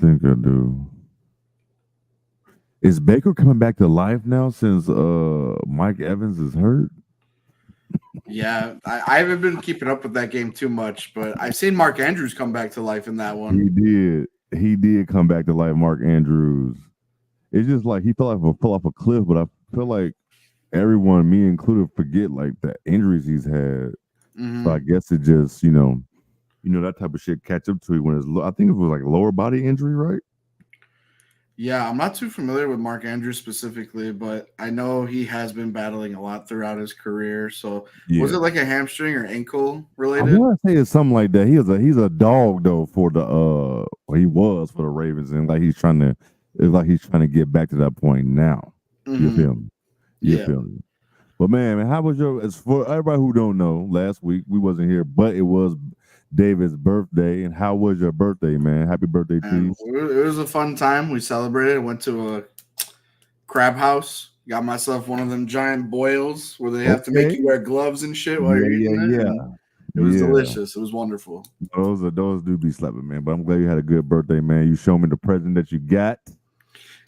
think I do. Is Baker coming back to life now since Mike Evans is hurt? Yeah, I haven't been keeping up with that game too much, but I've seen Mark Andrews come back to life in that one. He did. He did come back to life, Mark Andrews. It's just like he fell off a cliff, but I feel like everyone, me included, forget like the injuries he's had. So I Hmm. guess it just, that type of shit catch up to you when it's I think it was like lower body injury, right? Yeah, I'm not too familiar with Mark Andrews specifically, but I know he has been battling a lot throughout his career. So was Yeah. it like a hamstring or ankle I related? want to say it's something like that. He's a dog though for the or he was for the Ravens, and like he's trying to get back to that point now. You Hmm. feel me? You Yeah. feel me? But man, how was as for everybody who don't know? Last week we wasn't here, but it was David's birthday. And how was your birthday, man? Happy birthday to And you. it was a fun time. We celebrated. Went to a crab house. Got myself one of them giant boils where they have to make Okay. you wear gloves and shit while Yeah, you're yeah, eating it, yeah, and it was yeah. delicious. It was wonderful. Those do be slapping, man. But I'm glad you had a good birthday, man. You showed me the present that you got.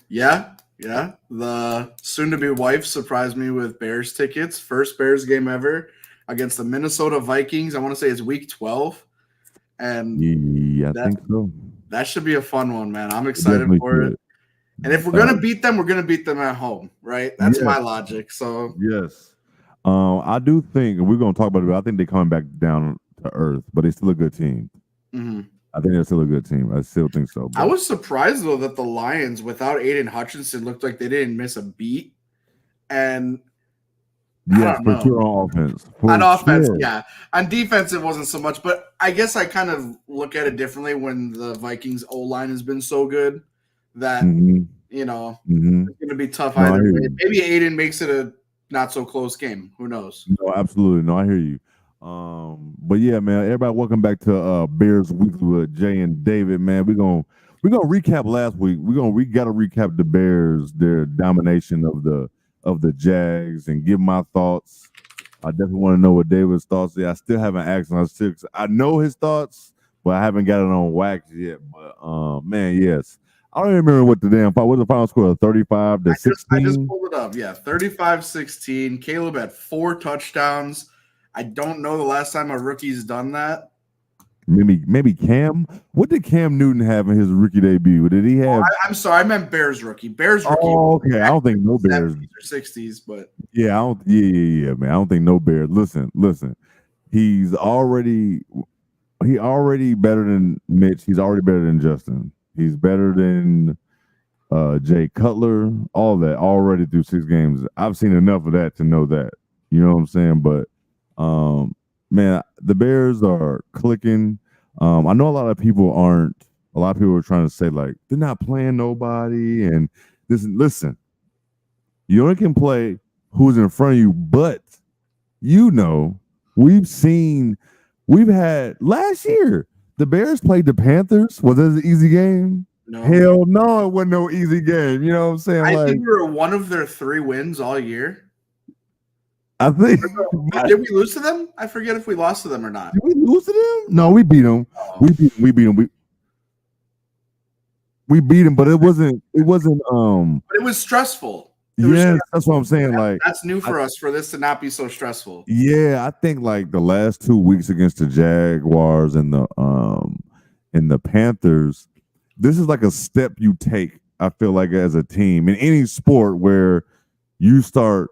Yeah, yeah. The soon-to-be wife surprised me with Bears tickets. First Bears game ever against the Minnesota Vikings. I want to say it's week 12, and Yeah, I that think so. that should be a fun one, man. I'm It excited definitely for it. could. And if we're Uh, gonna beat them, we're gonna beat them at home, right? That's yes, my logic. So, yes. I do think and we're gonna talk about it. But I think they're coming back down to earth, but they're still a good team. mhm. I think they're still a good team. I still think so. I But was surprised though that the Lions, without Aiden Hutchinson, looked like they didn't miss a beat. And I yes, don't for know. sure on offense, On for offense, sure. yeah. On defense, it wasn't so much, but I guess I kind of look at it differently when the Vikings O line has been so good that Hmm. you know Hmm. it's going to be tough No, I either hear way. you. Maybe Aiden makes it a not so close game. Who knows? No, absolutely. No, I hear you. But yeah, man, everybody, welcome back to Bears Weekly with Jay and David. Man, we're gonna recap last week. We gotta recap the Bears, their domination of the Jags, and give my thoughts. I definitely want to know what David's thoughts are. I still haven't asked him. I know his thoughts, but I haven't got it on wax yet. But man, yes. I don't even remember what the damn what was the final score, 35 to I just 16. pulled it up. Yeah, 35-16. Caleb had 4 touchdowns. I don't know the last time a rookie's done that. Maybe Cam. What did Cam Newton have in his rookie debut? Did he have? I'm sorry, I meant Bears rookie. Bears rookie Oh, okay. I don't think no Bears. 70s or 60s, but Yeah, I don't. Yeah, man. I don't think no Bears. Listen. He's already better than Mitch. He's already better than Justin. He's better than Jay Cutler. All that already through 6 games. I've seen enough of that to know that. You know what I'm saying? But man, the Bears are clicking. I know a lot of people aren't. A lot of people are trying to say like they're not playing nobody, and this. Listen, you only can play who's in front of you, but you know we've seen, we've had last year the Bears played the Panthers. Was it an easy game? no. Hell no, it wasn't no easy game. You know what I'm saying? I Like think we were one of their 3 wins all year. I think Did we lose to them? I forget if we lost to them or not. did we lose to them? No, we beat them. Oh. We beat them, but it wasn't But it was stressful. It was yes, that's what I'm saying. Like that's new I, for us for this to not be so stressful. yeah, I think like the last 2 weeks against the Jaguars and the Panthers, this is like a step you take, I feel like, as a team in any sport where you start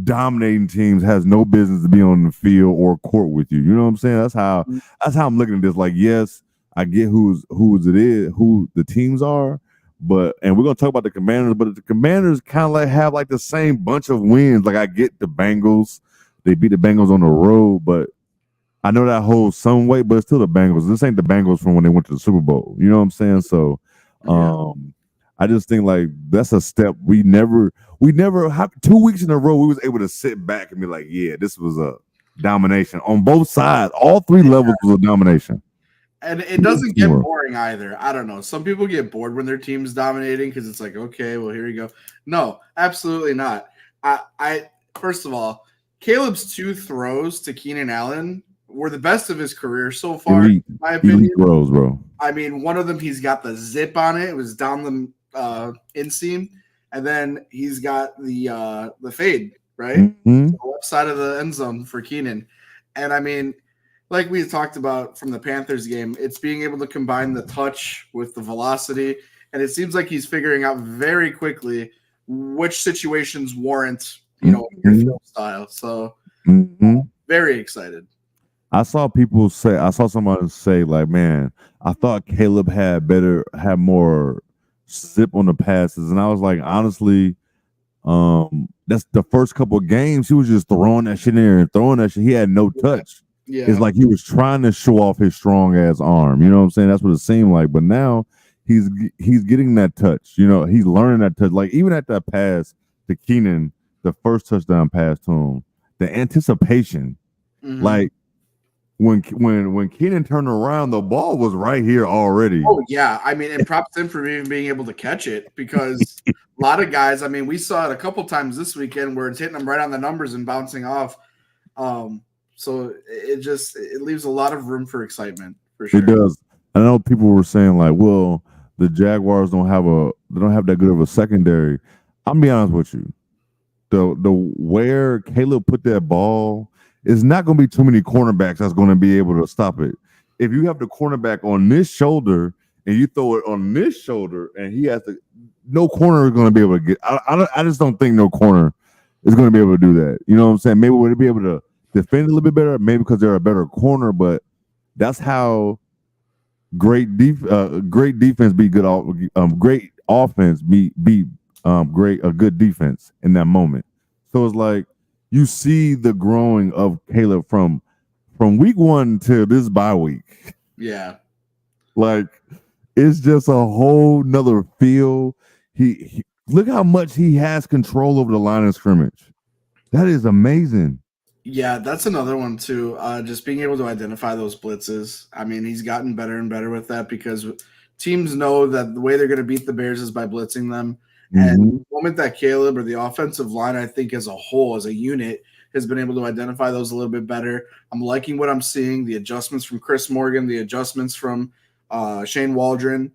dominating teams has no business to be on the field or court with you. You know what I'm saying? That's how I'm looking at this. Like, yes, I get who the teams are, but and we're gonna talk about the Commanders, but the Commanders kind of like have like the same bunch of wins. Like I get the Bengals, they beat the Bengals on the road, but I know that holds some weight, but it's still the Bengals. This ain't the Bengals from when they went to the Super Bowl. You know what I'm saying? So Yeah. I just think like that's a step we never 2 weeks in a row we was able to sit back and be like, yeah, this was a domination on both sides. All 3 levels was a domination. And it doesn't get boring either. I don't know. Some people get bored when their team's dominating because it's like, okay, well, here you go. No, absolutely not. I first of all, Caleb's 2 throws to Keenan Allen were the best of his career so far, Elite, in my opinion. elite throws, bro. I mean, one of them he's got the zip on it. It was down the inseam, and then he's got the fade right, Mm-hmm. the left side of the end zone for Keenan. And I mean, like we talked about from the Panthers game, it's being able to combine the touch with the velocity, and it seems like he's figuring out very quickly which situations warrant your field style. So very excited. I saw somebody say, like, man, I thought Caleb had more zip on the passes. And I was like, honestly, that's the first couple of games. He was just throwing that shit in there and throwing that shit. He had no touch. Yeah. It's like he was trying to show off his strong ass arm. You know what I'm saying? That's what it seemed like. But now he's getting that touch. You know, he's learning that touch. Like, even at that pass to Keenan, the first touchdown pass to him, the anticipation, like, when Keenan turned around, the ball was right here already. Oh yeah, I mean, and props to him for even being able to catch it, because a lot of guys, I mean, we saw it a couple times this weekend where it's hitting them right on the numbers and bouncing off. So it leaves a lot of room for excitement, for sure. It does. I know people were saying, like, well, the Jaguars don't have that good of a secondary. I'll be honest with you. The where Caleb put that ball, it's not going to be too many cornerbacks that's going to be able to stop it. If you have the cornerback on this shoulder and you throw it on this shoulder, and he has to, no corner is going to be able to get. I just don't think no corner is going to be able to do that. You know what I'm saying? Maybe we'll be able to defend a little bit better, maybe because they're a better corner, but that's how great defense be good. Great offense be a good defense in that moment. So it's like, you see the growing of Caleb from week 1 to this bye week. Yeah. Like, it's just a whole nother feel. He look how much he has control over the line of scrimmage. That is amazing. Yeah, that's another one too. Just being able to identify those blitzes. I mean, he's gotten better and better with that, because teams know that the way they're going to beat the Bears is by blitzing them. And the moment that Caleb or the offensive line, I think as a whole, as a unit, has been able to identify those a little bit better. I'm liking what I'm seeing, the adjustments from Chris Morgan, the adjustments from Shane Waldron.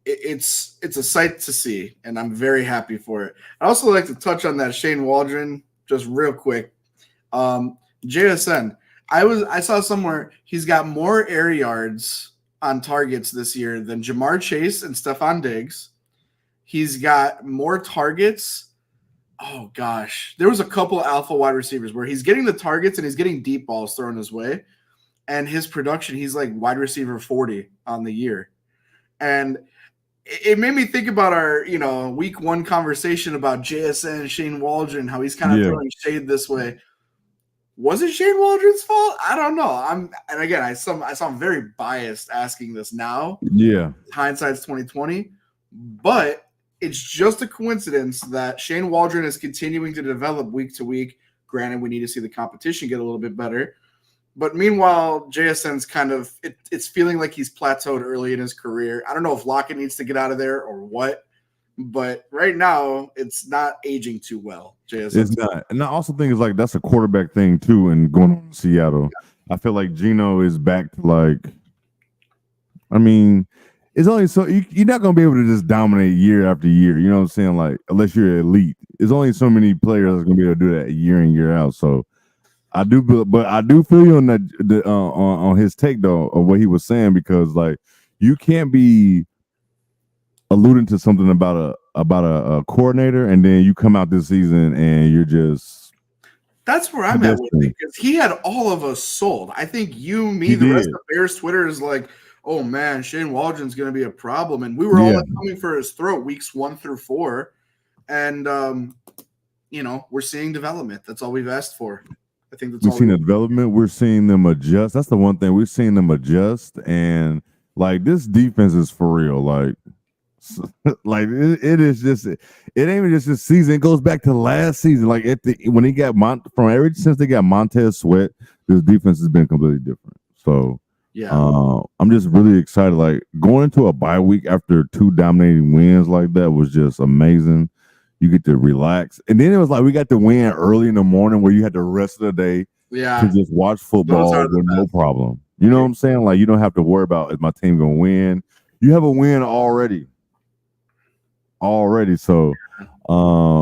It's a sight to see, and I'm very happy for it. I'd also like to touch on that Shane Waldron just real quick. JSN, I saw somewhere he's got more air yards on targets this year than Jamar Chase and Stephon Diggs. He's got more targets. Oh, gosh. There was a couple of alpha wide receivers where he's getting the targets and he's getting deep balls thrown his way. And his production, he's like wide receiver 40 on the year. And it made me think about our, week 1 conversation about JSN and Shane Waldron, how he's kind of throwing shade this way. Was it Shane Waldron's fault? I don't know. I sound very biased asking this now. Yeah. Hindsight's 2020. But it's just a coincidence that Shane Waldron is continuing to develop week to week. Granted, we need to see the competition get a little bit better. But meanwhile, JSN's kind of it's feeling like he's plateaued early in his career. I don't know if Lockett needs to get out of there or what, but right now it's not aging too well. JSN. It's not. And I also think it's like that's a quarterback thing too. And going on in Seattle, I feel like Geno is back to like. I mean, it's only so you're not gonna be able to just dominate year after year. You know what I'm saying? Like, unless you're elite, there's only so many players that's gonna be able to do that year in, year out. So I do feel you on that on his take though of what he was saying, because like you can't be alluding to something about a coordinator and then you come out this season and you're just. That's where I'm at with it, because he had all of us sold. I think you, me, the rest of Bears Twitter is like, oh man, Shane Waldron's going to be a problem, and we were all coming for his throat weeks 1 through 4, and we're seeing development. That's all we've asked for. I think that's we've seen the development. We're seeing them adjust. That's the one thing we're seeing them adjust, and like this defense is for real. Like it is just. It ain't even just this season. It goes back to last season. Like when he got since they got Montez Sweat, this defense has been completely different. So. Yeah, I'm just really excited. Like going into a bye week after 2 dominating wins like that was just amazing. You get to relax, and then it was like we got to win early in the morning where you had the rest of the day Yeah, to just watch those football are the with no best. problem. You know what I'm saying? Like you don't have to worry about is my team gonna win. You have a win already. So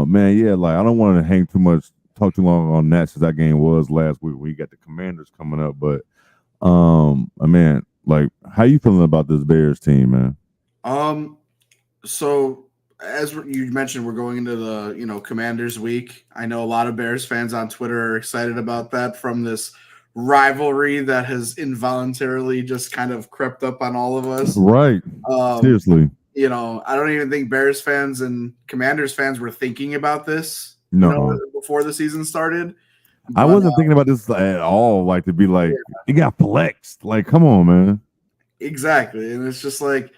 man, yeah, like I don't want to hang too much, talk too long on that since that game was last week. We got the Commanders coming up, but man, like how you feeling about this Bears team, man? So as you mentioned, we're going into the Commanders week. I know a lot of Bears fans on Twitter are excited about that from this rivalry that has involuntarily just kind of crept up on all of us. Right. Um, Seriously. I don't even think Bears fans and Commanders fans were thinking about this, No. before the season started. I But wasn't thinking about this at all, like to be like, it got flexed. Like, come on, man. exactly, and it's just like,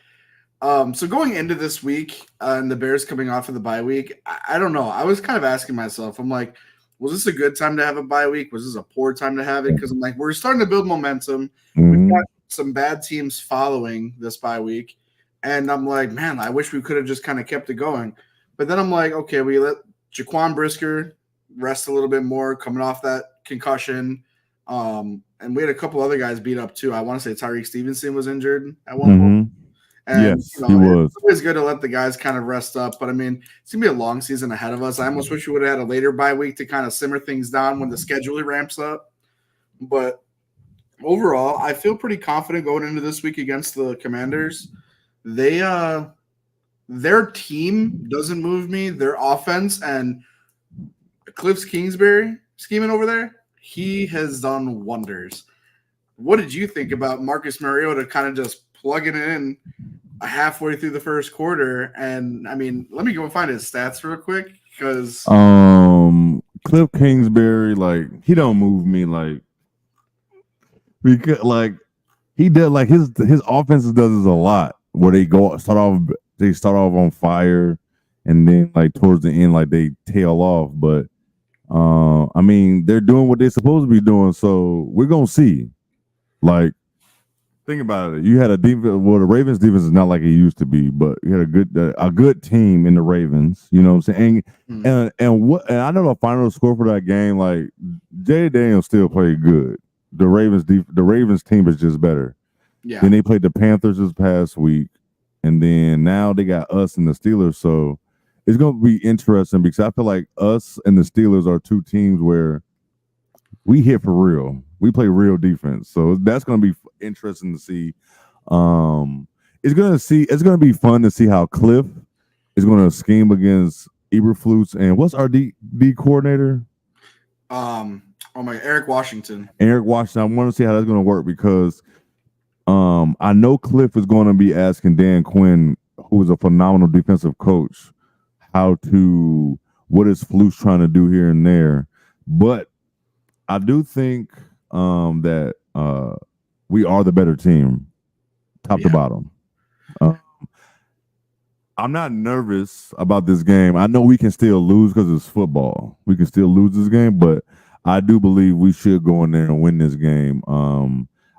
so going into this week and the Bears coming off of the bye week, I don't know. I was kind of asking myself, I'm like, was this a good time to have a bye week? Was this a poor time to have it? Because I'm like, we're starting to build momentum. We've got some bad teams following this bye week. And I'm like, man, I wish we could have just kind of kept it going. But then I'm like, okay, we let Jaquan Brisker rest a little bit more coming off that concussion. And we had a couple other guys beat up too. I want to say Tyreek Stevenson was injured at one point. And Yes, he was. it's always good to let the guys kind of rest up. But I mean, it's gonna be a long season ahead of us. I almost wish we would have had a later bye week to kind of simmer things down when the schedule ramps up. But overall, I feel pretty confident going into this week against the Commanders. They their team doesn't move me. Their offense and Cliff Kingsbury scheming over there, he has done wonders. What did you think about Marcus Mariota kind of just plugging it in halfway through the first quarter? And I mean, let me go find his stats real quick because Cliff Kingsbury, like he don't move me like because like he does like his offenses does this a lot where they start off on fire and then like towards the end like they tail off, but I mean they're doing what they're supposed to be doing, so we're gonna see. Like think about it. You had a defense. Well, the Ravens defense is not like it used to be, but you had a good team in the Ravens. You know what I'm saying? And I know the final score for that game. Like Jayden still played good. The Ravens team is just better. yeah, Then they played the Panthers this past week, and then now they got us and the Steelers. So it's going to be interesting because I feel like us and the Steelers are two teams where we hit for real. We play real defense, so that's going to be interesting to see. It's going to be fun to see how Cliff is going to scheme against Eberflus and what's our D coordinator? oh my, Eric Washington. Eric Washington. I want to see how that's going to work because I know Cliff is going to be asking Dan Quinn, who is a phenomenal defensive coach, what is Flus trying to do here and there, but I do think that we are the better team, top to bottom. I'm not nervous about this game. I know we can still lose because it's football. We can still lose this game, but I do believe we should go in there and win this game.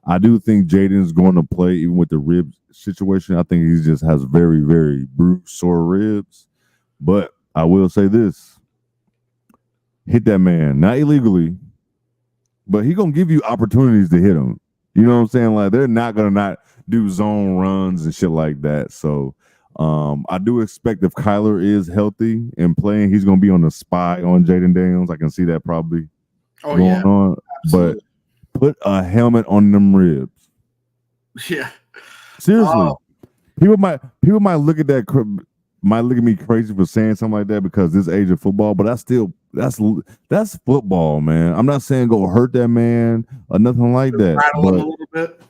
I do think Jayden's going to play even with the rib situation. I think he just has very, very bruised, sore ribs. But I will say this. Hit that man, not illegally, but he gonna give you opportunities to hit him. You know what I'm saying? Like they're not gonna not do zone runs and shit like that. So I do expect if Kyler is healthy and playing, he's gonna be on the spy on Jayden Daniels. I can see that probably going on. Absolutely. But put a helmet on them ribs. Yeah. Seriously. People might look at that might look at me crazy for saying something like that because this age of football, but that's football, man. I'm not saying go hurt that man or nothing like that. Rattle him a little bit.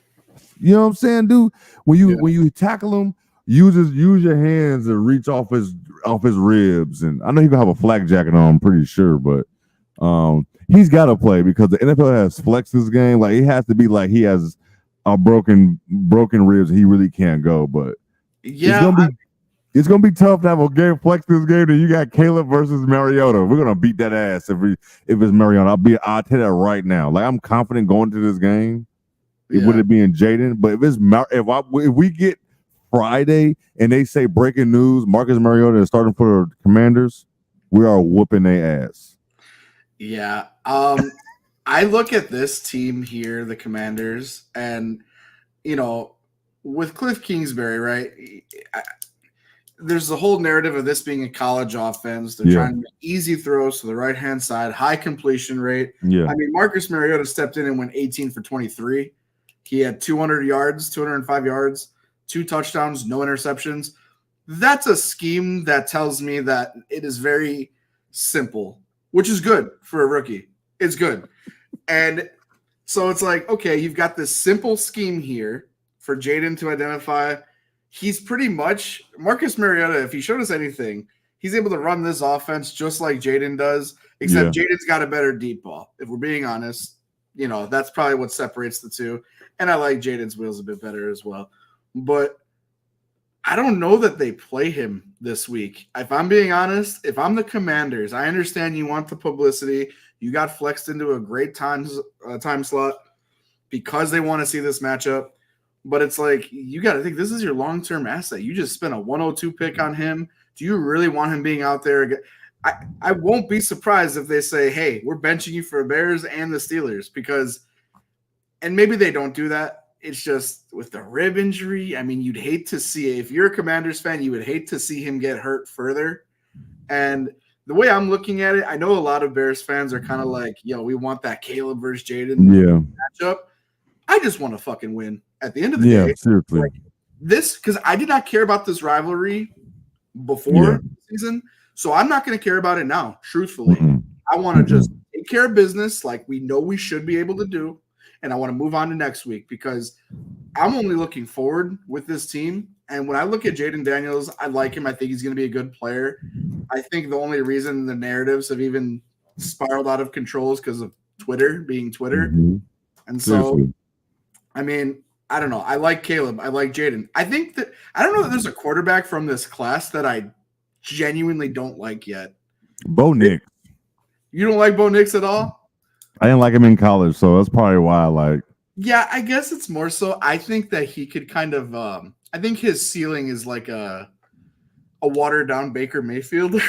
You know what I'm saying, dude? When you tackle him, use your hands and reach off his ribs. And I know he gonna have a flak jacket on, I'm pretty sure, but he's got to play because the NFL has flexed this game. Like it has to be like he has a broken ribs. And he really can't go, but it's gonna be tough to have a game flex this game. And you got Caleb versus Mariota. We're gonna beat that ass if it's Mariota. I'll tell you that right now. Like I'm confident going to this game. It would it be in Jayden, but if we get Friday and they say breaking news, Marcus Mariota is starting for the Commanders, we are whooping their ass. Yeah. I look at this team here, the Commanders, and with Cliff Kingsbury, right? There's the whole narrative of this being a college offense. They're trying to make easy throws to the right hand side, high completion rate. Yeah. I mean, Marcus Mariota stepped in and went 18 for 23. He had 200 yards, 205 yards, 2 touchdowns, no interceptions. That's a scheme that tells me that it is very simple, which is good for a rookie. It's good. And so it's like, okay, you've got this simple scheme here for Jayden to identify. He's pretty much Marcus Mariota. If he showed us anything, he's able to run this offense just like Jayden does, except Jayden's got a better deep ball. If we're being honest, that's probably what separates the two. And I like Jayden's wheels a bit better as well. But I don't know that they play him this week. If I'm being honest, if I'm the Commanders, I understand you want the publicity. You got flexed into a great time slot because they want to see this matchup. But it's like, you got to think this is your long-term asset. You just spent a 102 pick on him. Do you really want him being out there? I won't be surprised if they say, hey, we're benching you for the Bears and the Steelers because – and maybe they don't do that. It's just with the rib injury, I mean, you'd hate to see it. If you're a Commanders fan, you would hate to see him get hurt further. And the way I'm looking at it, I know a lot of Bears fans are kind of like, we want that Caleb versus Jayden matchup. I just want to fucking win. At the end of the day, seriously. Like this, because I did not care about this rivalry before the season, so I'm not going to care about it now, truthfully. I want to just take care of business like we know we should be able to do, and I want to move on to next week because I'm only looking forward with this team. And when I look at Jayden Daniels, I like him. I think he's going to be a good player. I think the only reason the narratives have even spiraled out of control is because of Twitter being Twitter. And so, I mean, I don't know. I like Caleb. I like Jayden. I don't know that there's a quarterback from this class that I genuinely don't like yet. Bo Nix. You don't like Bo Nix at all? I didn't like him in college, so that's probably why I like. Yeah, I guess it's more so. I think that he could kind of I think his ceiling is like a watered down Baker Mayfield.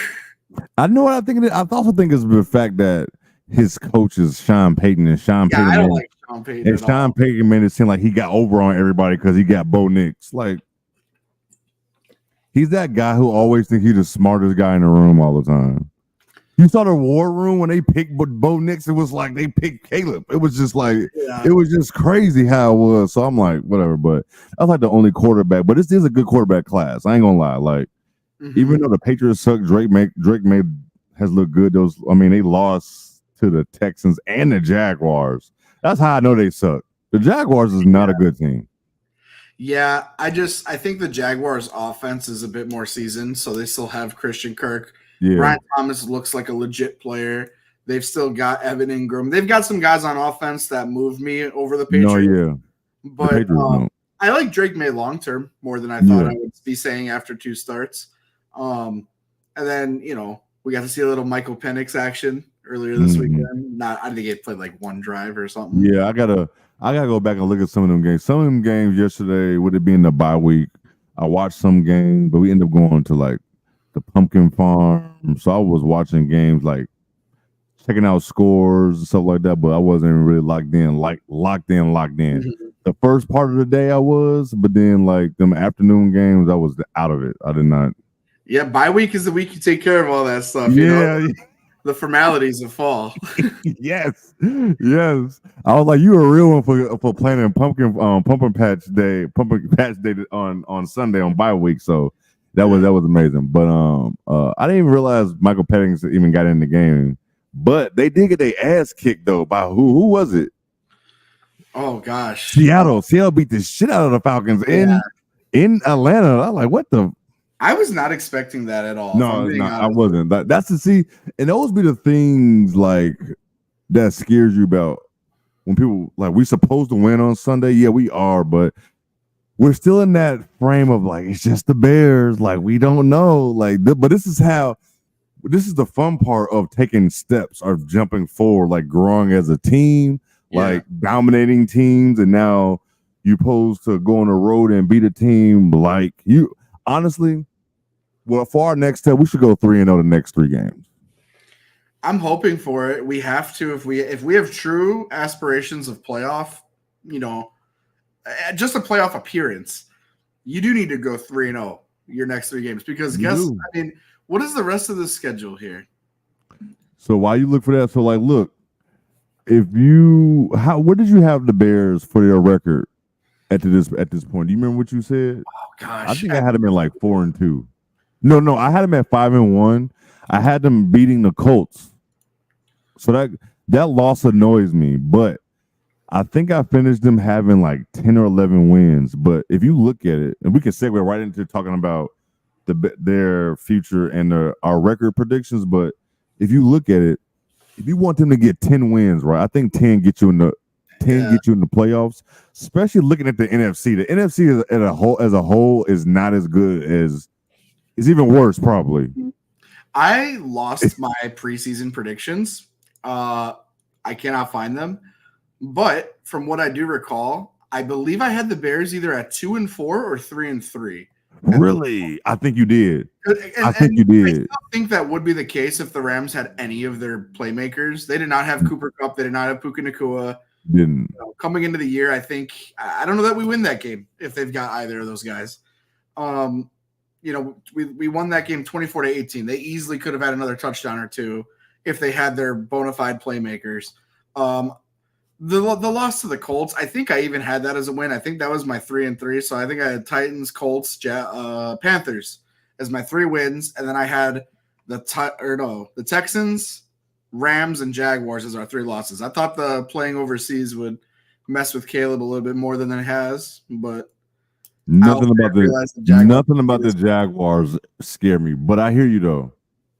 I know what I think. I also think it's the fact that his coach is Sean Payton, and Sean Payton. I don't like Sean Payton. And Sean Payton made it seem like he got over on everybody because he got Bo Nix. Like, he's that guy who always thinks he's the smartest guy in the room all the time. You saw the war room when they picked Bo Nix. It was like they picked Caleb. It was just like it was just crazy how it was. So I'm like, whatever. But I was like the only quarterback. But this is a good quarterback class. I ain't gonna lie. Like, even though the Patriots suck, Drake has looked good. They lost to the Texans and the Jaguars. That's how I know they suck. The Jaguars is not a good team. Yeah, I think the Jaguars offense is a bit more seasoned, so they still have Christian Kirk. Yeah. Brian Thomas looks like a legit player. They've still got Evan Ingram. They've got some guys on offense that move me over the Patriots. But I like Drake May long term more than I thought I would be saying after 2 starts. And then, we got to see a little Michael Penix action earlier this weekend. I think he played like 1 drive or something. Yeah, I gotta go back and look at some of them games. Some of them games yesterday, would it be in the bye week? I watched some games, but we ended up going to like the Pumpkin Farm. So I was watching games, like checking out scores and stuff like that, but I wasn't really locked in. The first part of the day I was, but then like them afternoon games, I was out of it. I did not. Yeah, bye week is the week you take care of all that stuff. The formalities of fall. yes. I was like, you a real one for planning pumpkin patch day on Sunday on bye week. So that was amazing. But I didn't even realize Michael Penix even got in the game. But they did get their ass kicked though by who was it? Oh gosh, Seattle beat the shit out of the Falcons in Atlanta. I'm like, what the. I was not expecting that at all. No, I wasn't. That's to see, and those be the things like that scares you about when people like we supposed to win on Sunday. Yeah, we are, but we're still in that frame of like it's just the Bears. Like we don't know. Like, but this is the fun part of taking steps, of jumping forward, like growing as a team, like dominating teams, and now you're supposed to go on the road and beat a team like you. Honestly. Well, for our next step, we should go 3-0 the next 3 games. I'm hoping for it. We have to if we have true aspirations of playoff, you know, just a playoff appearance. You do need to go 3-0 your next 3 games because You do. I mean, what is the rest of the schedule here? So while you look for that, so like, look, if you what did you have the Bears for their record at this point? Do you remember what you said? Oh I gosh, think I had them in like 4-2. No, I had them at 5-1. I had them beating the Colts. So that loss annoys me, but I think I finished them having like 10 or 11 wins. But if you look at it, and we can segue right into talking about their future and our record predictions. But if you look at it, if you want them to get 10 wins, right? I think 10 get you in the yeah. playoffs. Especially looking at the NFC. The NFC as a whole is not as good as. It's even worse, probably. I lost my preseason predictions. I cannot find them, but from what I do recall, I believe I had the Bears either at 2-4 or 3-3. Really? I think you did. I think you I did. still think that would be the case if the Rams had any of their playmakers. They did not have Cooper Kupp. They did not have Puka Nacua. Didn't. Coming into the year, I think I don't know that we win that game if they've got either of those guys. We won that game 24-18. They easily could have had another touchdown or two if they had their bona fide playmakers. The loss to the Colts, I think I even had that as a win. I think that was my 3-3. So I think I had Titans, Colts, Panthers as my 3 wins, and then I had the Texans, Rams, and Jaguars as our 3 losses. I thought the playing overseas would mess with Caleb a little bit more than it has, but nothing about the Jaguars scare me. But I hear you though.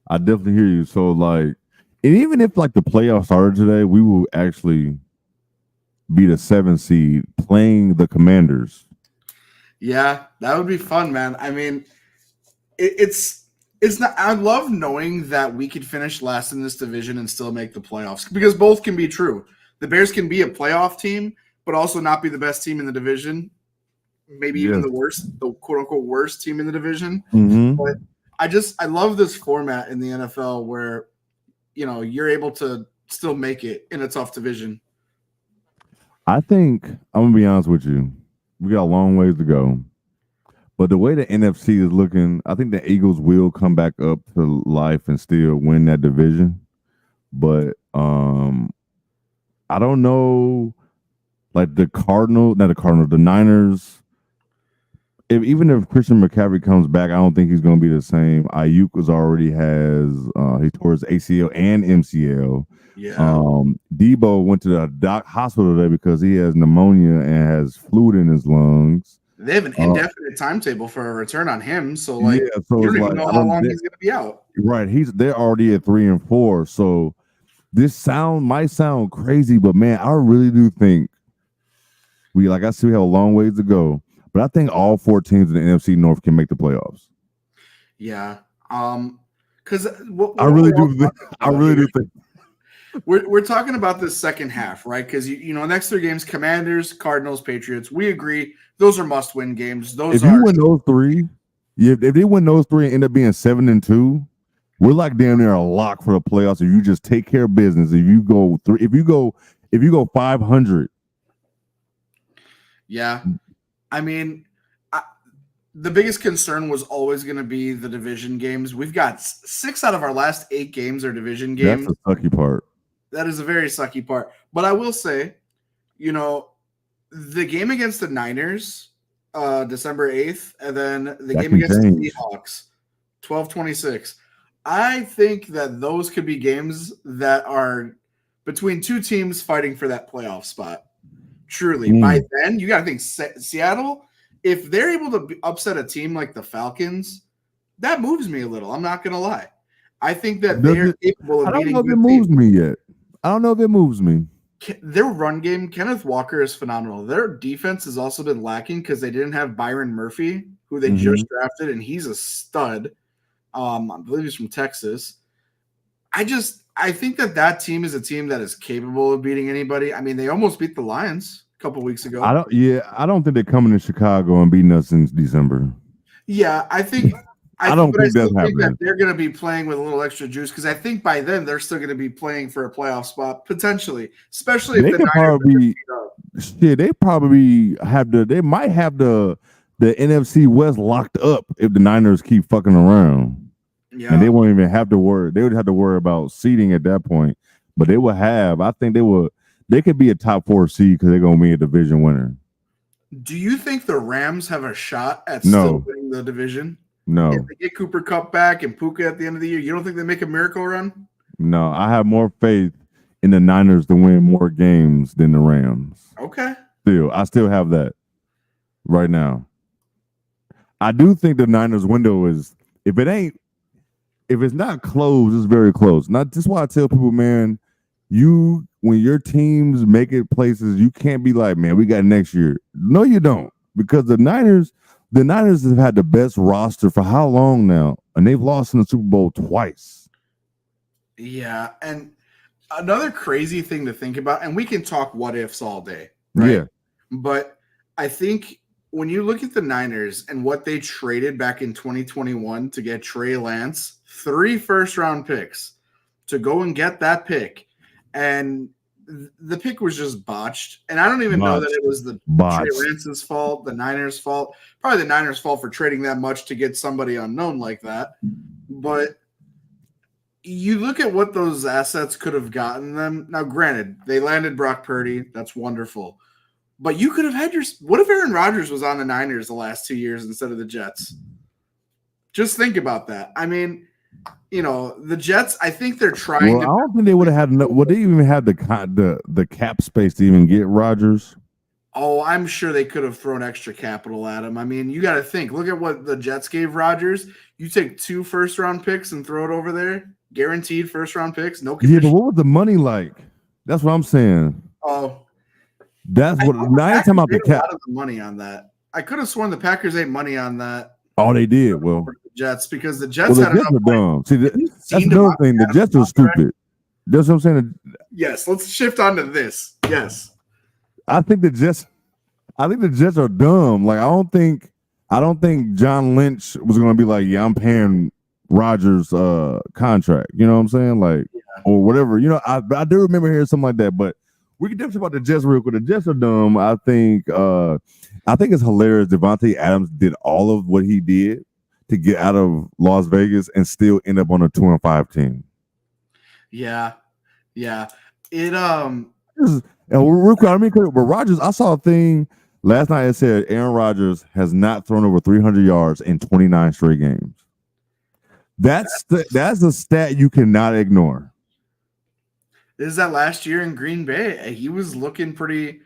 I definitely hear you. So like, and even if like the playoffs started today, we will actually be the 7 seed playing the Commanders. Yeah, that would be fun, man. I mean, it's not. I love knowing that we could finish last in this division and still make the playoffs because both can be true. The Bears can be a playoff team, but also not be the best team in the division. Maybe even the quote unquote worst team in the division. Mm-hmm. But I love this format in the NFL where you're able to still make it in a tough division. I think I'm gonna be honest with you. We got a long ways to go. But the way the NFC is looking, I think the Eagles will come back up to life and still win that division. But I don't know, like the Niners. Even if Christian McCaffrey comes back, I don't think he's going to be the same. Ayuk already has he tore his ACL and MCL. Yeah. Debo went to the hospital today because he has pneumonia and has fluid in his lungs. They have an indefinite timetable for a return on him, so you don't even know how long he's going to be out. Right, they're already at 3 and 4. So this might sound crazy, but man, I really do think we have a long ways to go. But I think all 4 teams in the NFC North can make the playoffs. Yeah, because I really do think. We're talking about the second half, right? Because next 3 games: Commanders, Cardinals, Patriots. We agree those are must-win games. If you win those 3, if they win those 3 and end up being 7-2, we're like damn near a lock for the playoffs. If you just take care of business, if you go 500. Yeah, I mean, the biggest concern was always going to be the division games. We've got 6 out of our last 8 games are division games. That's the sucky part. That is a very sucky part. But I will say, the game against the Niners, December 8th, and then the game against the Seahawks, 12-26. I think that those could be games that are between 2 teams fighting for that playoff spot. Truly. By then, you got to think Seattle, if they're able to upset a team like the Falcons, that moves me a little. I'm not going to lie. I think that they're capable of beating good teams. I don't know if it moves me yet. I don't know if it moves me. Their run game, Kenneth Walker is phenomenal. Their defense has also been lacking because they didn't have Byron Murphy, who they just drafted, and he's a stud. I believe he's from Texas. I think that team is a team that is capable of beating anybody. I mean, they almost beat the Lions a couple weeks ago. I don't think they're coming to Chicago and beating us in December. Yeah, I think I don't think that's still think that happening. they're going to be playing with a little extra juice because I think by then they're still going to be playing for a playoff spot potentially, especially if They the could Niners probably be shit. They probably have the. They might have the NFC West locked up if the Niners keep fucking around, yeah. and they won't even have to worry. They would have to worry about seeding at that point, but they will have. I think they will. They could be a top 4 seed because they're gonna be a division winner. Do you think the Rams have a shot at No. still winning the division? No, If they get Cooper Kupp back and Puka at the end of the year, you don't think they make a miracle run? no. I have more faith in the Niners to win more games than the Rams. Okay. I still have that right now. I do think the Niners window is if it's not closed, it's very close. Not just why I tell people, man, when your teams make it places, you can't be like, man, we got next year. No, you don't, because the Niners have had the best roster for how long now, and they've lost in the Super Bowl twice. Yeah, and another crazy thing to think about, and we can talk what ifs all day, right? Yeah, but I think when you look at the Niners and what they traded back in 2021 to get Trey Lance, 3 first-round picks to go and get that pick, and the pick was just botched. And I don't even know that it was the Trey Lance's fault, the Niners' fault. Probably the Niners' fault for trading that much to get somebody unknown like that. But you look at what those assets could have gotten them. Now, granted, they landed Brock Purdy. That's wonderful. But you could have had what if Aaron Rodgers was on the Niners the last 2 years instead of the Jets? Just think about that. I mean, the Jets, I think they're trying I don't think they would have had enough. Would they even have the cap space to even get Rodgers? Oh, I'm sure they could have thrown extra capital at him. I mean, you got to think. Look at what the Jets gave Rodgers. You take 2 first-round picks and throw it over there. Guaranteed first-round picks. No condition. Yeah, but what was the money like? That's what I'm saying. Oh. That's what. Now you're talking about the cap. A lot of the money on that. I could have sworn the Packers ate money on that. Oh, they did. Well, the Jets, because the Jets had enough. Dumb. See, that's another thing. The Jets are stupid. That's what I'm saying. Yes, let's shift on to this. Yes, I think the Jets are dumb. Like I don't think John Lynch was going to be like, yeah, I'm paying Rodgers contract. You know what I'm saying? Like or whatever. I do remember hearing something like that, but. We can definitely talk about the Jets real quick. The Jets are dumb. I think it's hilarious. Devontae Adams did all of what he did to get out of Las Vegas and still end up on a 2-5 team. Yeah. It and real quick, but Rodgers, I saw a thing last night that said Aaron Rodgers has not thrown over 300 yards in 29 straight games. That's a stat you cannot ignore. This is that last year in Green Bay. He was looking pretty.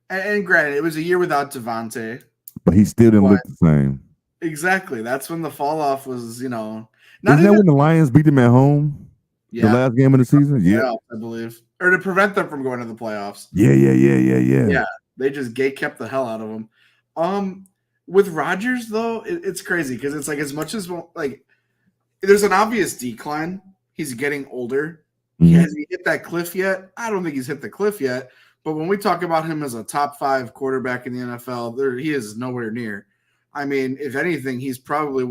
And granted, it was a year without Devontae. But he still didn't look the same. Exactly. That's when the fall off was, Isn't that when the Lions beat them at home? Yeah. The last game of the season? Yeah. I believe. Or to prevent them from going to the playoffs. Yeah. Yeah. They just kept the hell out of them. With Rodgers, though, it's crazy because it's like as much as, like, there's an obvious decline. He's getting older. Has he hit that cliff yet? I don't think he's hit the cliff yet. But when we talk about him as a top 5 quarterback in the NFL, he is nowhere near. I mean, if anything, he's probably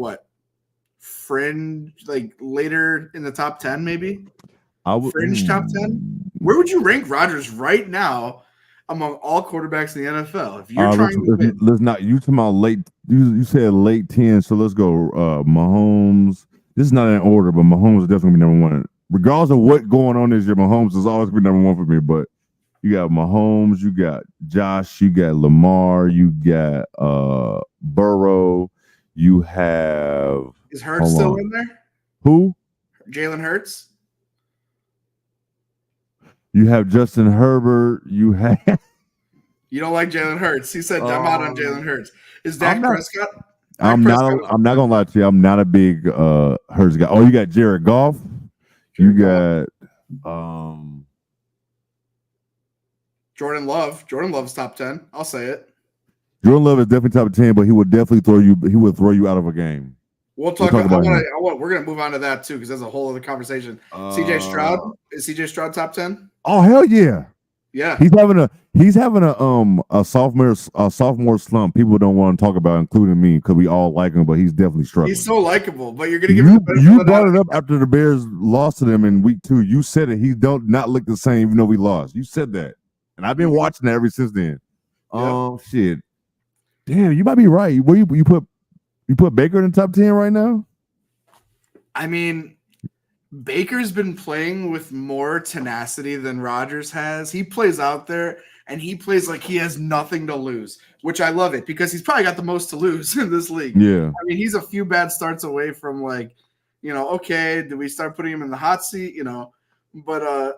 fringe, like later in the top 10, maybe? Fringe top 10? Where would you rank Rodgers right now among all quarterbacks in the NFL? If you're trying to win. Let's not. You talking about late? You said late 10, so let's go. Mahomes. This is not in order, but Mahomes is definitely gonna be number 1. Regardless of what's going on this year, Mahomes is always been number 1 for me. But you got Mahomes, you got Josh, you got Lamar, you got Burrow, you have. Is Hurts still in there? Who? Jalen Hurts. You have Justin Herbert. You have. You don't like Jalen Hurts. He said, I'm out on Jalen Hurts. Is Dak Prescott? I'm not gonna lie to you. I'm not a big Hurts guy. Oh, you got Jared Goff. You got Jordan Love. Jordan Love's top 10. I'll say it. Jordan Love is definitely top 10, but he would definitely throw you out of a game. We'll talk about we're gonna move on to that too, because that's a whole other conversation. CJ Stroud. Is CJ Stroud top 10? Oh, hell yeah. Yeah. He's having a sophomore slump. People don't want to talk about, including me, because we all like him, but he's definitely He's struggling. so likable, but you're gonna give him the benefit You of the doubt. brought it up after the Bears lost to them in week 2. You said it. He don't not look the same, even though we lost. You said that, and I've been watching that ever since then. Yep. Shit. Damn, you might be right. Where you put Baker in the top 10 right now? I mean, Baker's been playing with more tenacity than Rodgers has. He plays out there and he plays like he has nothing to lose, which I love it because he's probably got the most to lose in this league. Yeah. I mean, he's a few bad starts away from like, okay, do we start putting him in the hot seat? But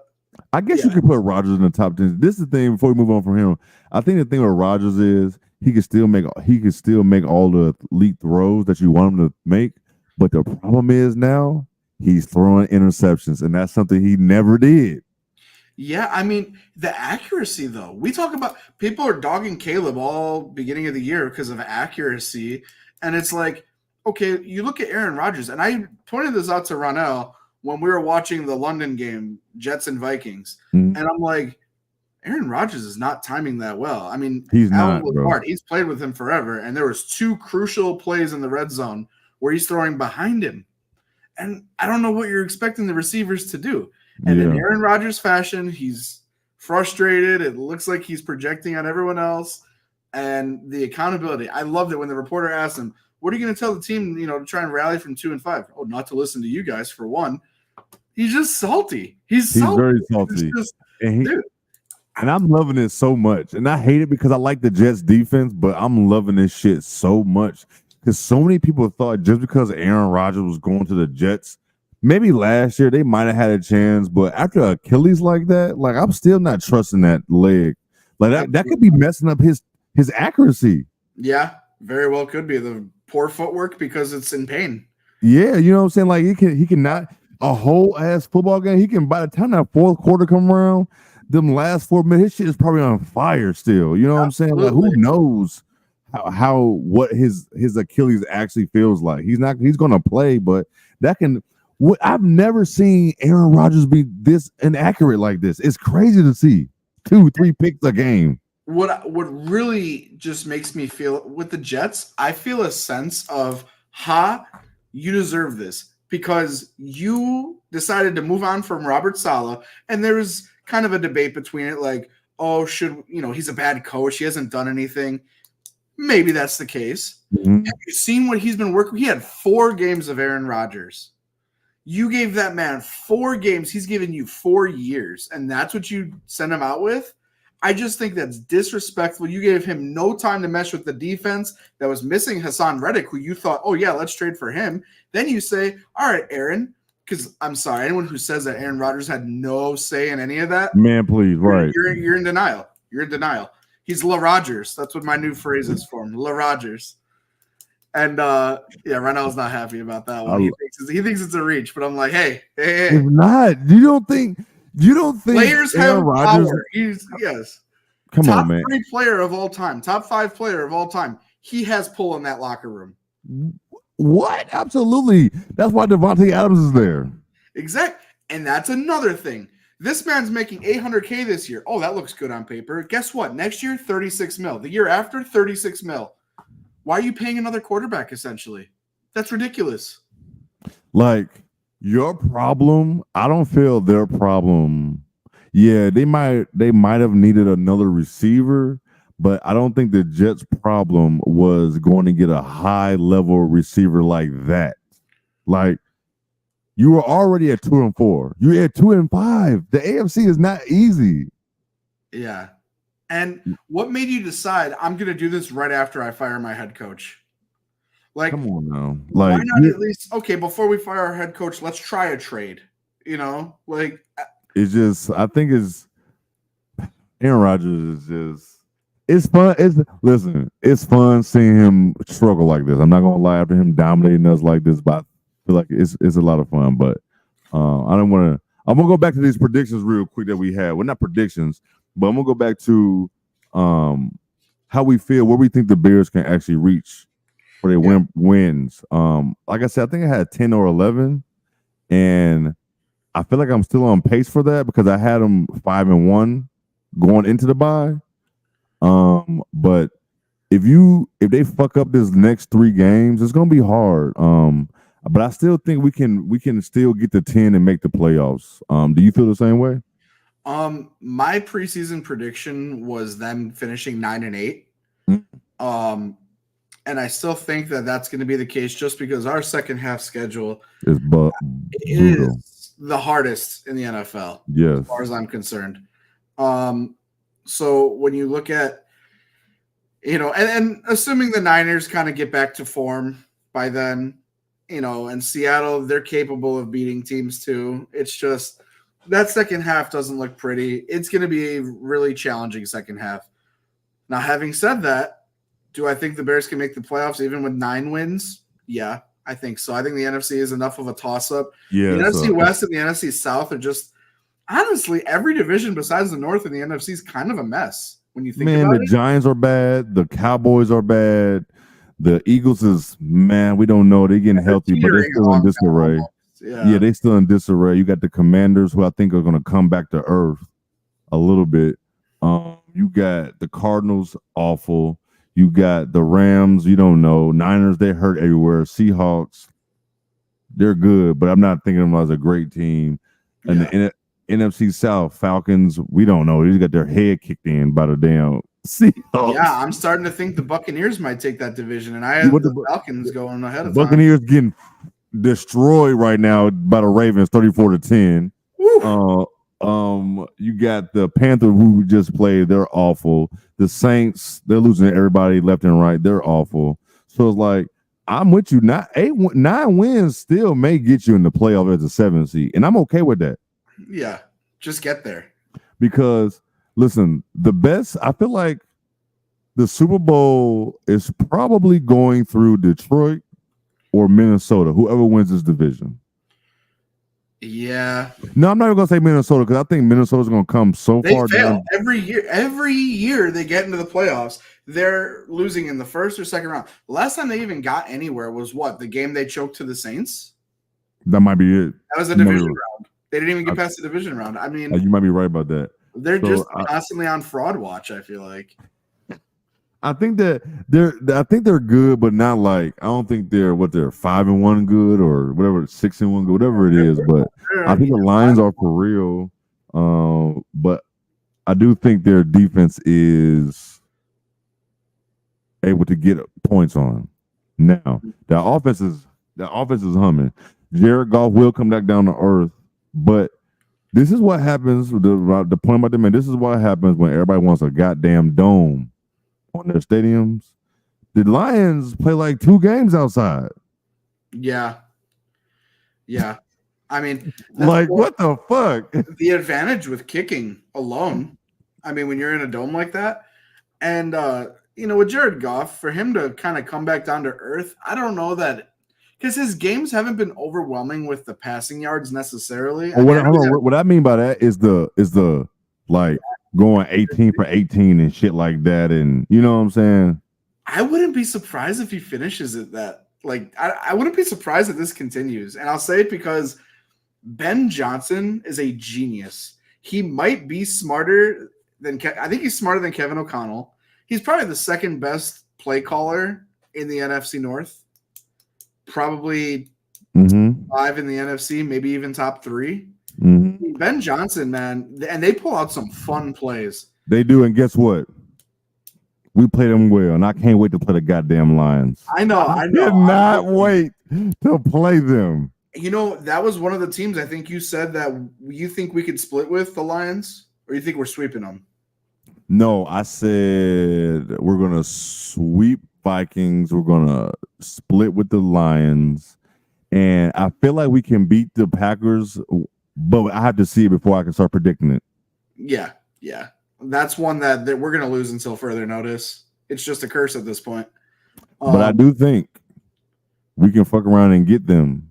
I guess you could put Rodgers in the top 10. This is the thing before we move on from him. I think the thing with Rodgers is he can still make all the elite throws that you want him to make. But the problem is now he's throwing interceptions, and that's something he never did. Yeah, I mean, the accuracy, though. We talk about people are dogging Caleb all beginning of the year because of accuracy. And it's like, okay, you look at Aaron Rodgers, and I pointed this out to Ronell when we were watching the London game, Jets and Vikings. Mm-hmm. And I'm like, Aaron Rodgers is not timing that well. I mean, he's Alan not, Lazard, he's played with him forever, and there was 2 crucial plays in the red zone where he's throwing behind him. And I don't know what you're expecting the receivers to do. And in Aaron Rodgers fashion, he's frustrated. It looks like he's projecting on everyone else. And the accountability. I loved it when the reporter asked him, what are you going to tell the team, to try and rally from 2-5? Oh, not to listen to you guys for one. He's just salty. He's very salty. And I'm loving it so much. And I hate it because I like the Jets defense, but I'm loving this shit so much. Because so many people thought just because Aaron Rodgers was going to the Jets, maybe last year they might have had a chance, but after Achilles like that, like I'm still not trusting that leg. Like that could be messing up his accuracy. Yeah, very well could be the poor footwork because it's in pain. Yeah, you know what I'm saying? Like he can not a whole ass football game. He can, by the time that fourth quarter come around, them last 4 minutes, his shit is probably on fire still. You know what I'm saying? Like who knows what his Achilles actually feels like. He's gonna play, but that can. I've never seen Aaron Rodgers be this inaccurate like this. It's crazy to see 2-3 picks a game. What really just makes me feel with the Jets, I feel a sense of, you deserve this because you decided to move on from Robert Saleh, and there was kind of a debate between it, like, oh, he's a bad coach, he hasn't done anything. Maybe that's the case. Mm-hmm. Have you seen what he's been working? He had 4 games of Aaron Rodgers. You gave that man 4 games. He's given you 4 years, and that's what you sent him out with? I just think that's disrespectful. You gave him no time to mesh with the defense that was missing Hassan Reddick, who you thought, oh, yeah, let's trade for him. Then you say, all right, Aaron, because I'm sorry, anyone who says that Aaron Rodgers had no say in any of that, man, please, right. You're in denial. You're in denial. He's La Rodgers. That's what my new phrase is for him, La Rodgers. And Ronald's not happy about that one. He thinks it's a reach, but I'm like, hey. It's not. You don't think players have power? Yes. Come on, man. Top 3 player of all time, top 5 player of all time. He has pull in that locker room. What? Absolutely. That's why Devontae Adams is there. Exactly. And that's another thing. This man's making $800K this year. Oh, that looks good on paper. Guess what? Next year, $36 million. The year after, $36 million. Why are you paying another quarterback, essentially? That's ridiculous. Like, your problem, I don't feel their problem. Yeah, they might have needed another receiver, but I don't think the Jets' problem was going to get a high-level receiver like that. Like, you were already at 2-4. You're at 2-5. The AFC is not easy. Yeah. And what made you decide I'm going to do this right after I fire my head coach? Like, come on now. Like, why not at least, before we fire our head coach, let's try a trade. Like, it's just, I think Aaron Rodgers is just, it's fun. It's fun seeing him struggle like this. I'm not going to lie, after him dominating us like this, but I feel like it's a lot of fun. But I'm going to go back to these predictions real quick that we had. Well, not predictions, but I'm going to go back to how we feel, where we think the Bears can actually reach for their wins. Like I said, I think I had 10 or 11, and I feel like I'm still on pace for that because I had them 5-1. going into the bye. But if they fuck up this next 3 games, it's gonna be hard. But I still think we can still get to 10 and make the playoffs. Do you feel the same way? My preseason prediction was them finishing 9-8. Mm. Um, and I still think that that's going to be the case just because our second half schedule It's brutal. is the hardest in the NFL, Yes. as far as I'm concerned. So when you look at, and assuming the Niners kind of get back to form by then, and Seattle, they're capable of beating teams too. It's just that second half doesn't look pretty. It's going to be a really challenging second half. Now, having said that, do I think the Bears can make the playoffs even with 9 wins? Yeah, I think so. I think the NFC is enough of a toss-up. Yeah. The NFC West and the NFC South are just, honestly, every division besides the North and the NFC is kind of a mess when you think about the it. Giants are bad. The Cowboys are bad. The Eagles is, man, we don't know. They're getting healthy, but they're still in disarray. Yeah, they still in disarray. You got the Commanders, who I think are going to come back to earth a little bit. You got the Cardinals, awful. You got the Rams, you don't know. Niners, they hurt everywhere. Seahawks, they're good, but I'm not thinking of them as a great team. And the NFC South, Falcons, we don't know. They just got their head kicked in by the damn Seahawks. Yeah, I'm starting to think the Buccaneers might take that division, and I have the Falcons going ahead of Buccaneers getting destroyed right now by the Ravens, 34-10. You got the Panthers, who just played, they're awful. The Saints, they're losing everybody left and right, they're awful. So it's like, I'm with you. 9 wins still may get you in the playoff as a 7 seed, and I'm okay with that. Yeah, just get there. Because listen, I feel like the Super Bowl is probably going through Detroit or Minnesota, whoever wins this division. Yeah. No, I'm not even gonna say Minnesota because I think Minnesota's gonna come so far down. Every year. Every year they get into the playoffs, they're losing in the first or second round. The last time they even got anywhere was what? The game they choked to the Saints? That might be it. That was a division round. They didn't even get past the division round. I mean, you might be right about that. They're just constantly on fraud watch, I feel like. I think that they're good, but not like, I don't think they're 5-1 good or whatever, 6-1 good, whatever it is. But I think the Lions are for real. But I do think their defense is able to get points on. Now, the offense is humming. Jared Goff will come back down to earth, but this is what happens. The point about them, man, this is what happens when everybody wants a goddamn dome on their stadiums. The Lions play like 2 games outside. Yeah. I mean, like, what the fuck? The advantage with kicking alone. I mean, when you're in a dome like that, and with Jared Goff, for him to kind of come back down to earth, I don't know that, because his games haven't been overwhelming with the passing yards necessarily. What I mean by that is the like going 18 for 18 and shit like that, and you know what I'm saying? I wouldn't be surprised if he finishes it that. Like, I wouldn't be surprised if this continues. And I'll say it because Ben Johnson is a genius. He might be smarter than I think he's smarter than Kevin O'Connell. He's probably the second best play caller in the NFC North. Probably 5 in the NFC, maybe even top 3. Ben Johnson, man, and they pull out some fun plays. They do, and guess what? We play them well, and I can't wait to play the goddamn Lions. I know. Cannot wait to play them. That was one of the teams I think you said that you think we could split with the Lions, or you think we're sweeping them? No, I said we're going to sweep Vikings. We're going to split with the Lions. And I feel like we can beat the Packers, but I have to see it before I can start predicting it. Yeah. That's one that we're going to lose until further notice. It's just a curse at this point. But I do think we can fuck around and get them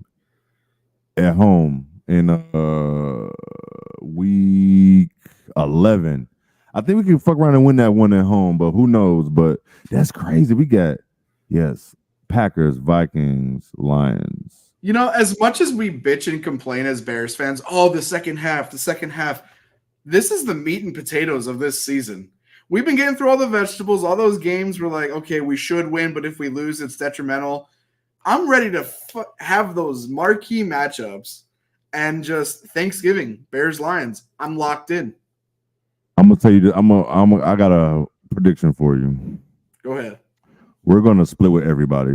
at home in week 11. I think we can fuck around and win that one at home, but who knows? But that's crazy. We got, Packers, Vikings, Lions. As much as we bitch and complain as Bears fans, the second half, this is the meat and potatoes of this season. We've been getting through all the vegetables, all those games. We're like, okay, we should win, but if we lose, it's detrimental. I'm ready to have those marquee matchups and just Thanksgiving, Bears Lions. I'm locked in. I'm gonna tell you that I got a prediction for you. Go ahead. We're gonna split with everybody.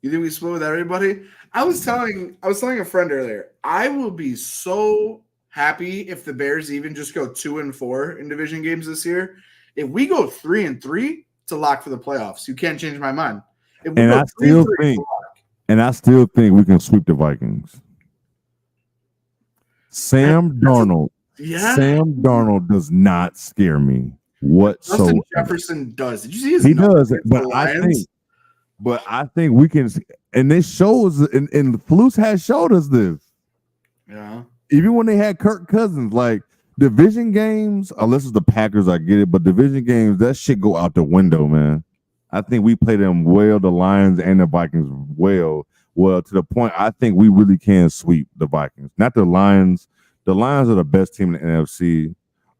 You think we split with everybody? I was telling a friend earlier, I will be so happy if the Bears even just go 2-4 in division games this year. If we go 3-3, it's a lock for the playoffs. You can't change my mind. If we And go I still 3-3, think we can sweep the Vikings. Sam Darnold does not scare me whatsoever. Justin Jefferson does. Did you see his He does, numbers but for the Lions? I think we can, and this shows, and Flus has showed us this. Yeah. Even when they had Kirk Cousins, like division games, unless it's the Packers, I get it, but division games, that shit go out the window, man. I think we play them well, the Lions and the Vikings well, to the point I think we really can sweep the Vikings. Not the Lions. The Lions are the best team in the NFC,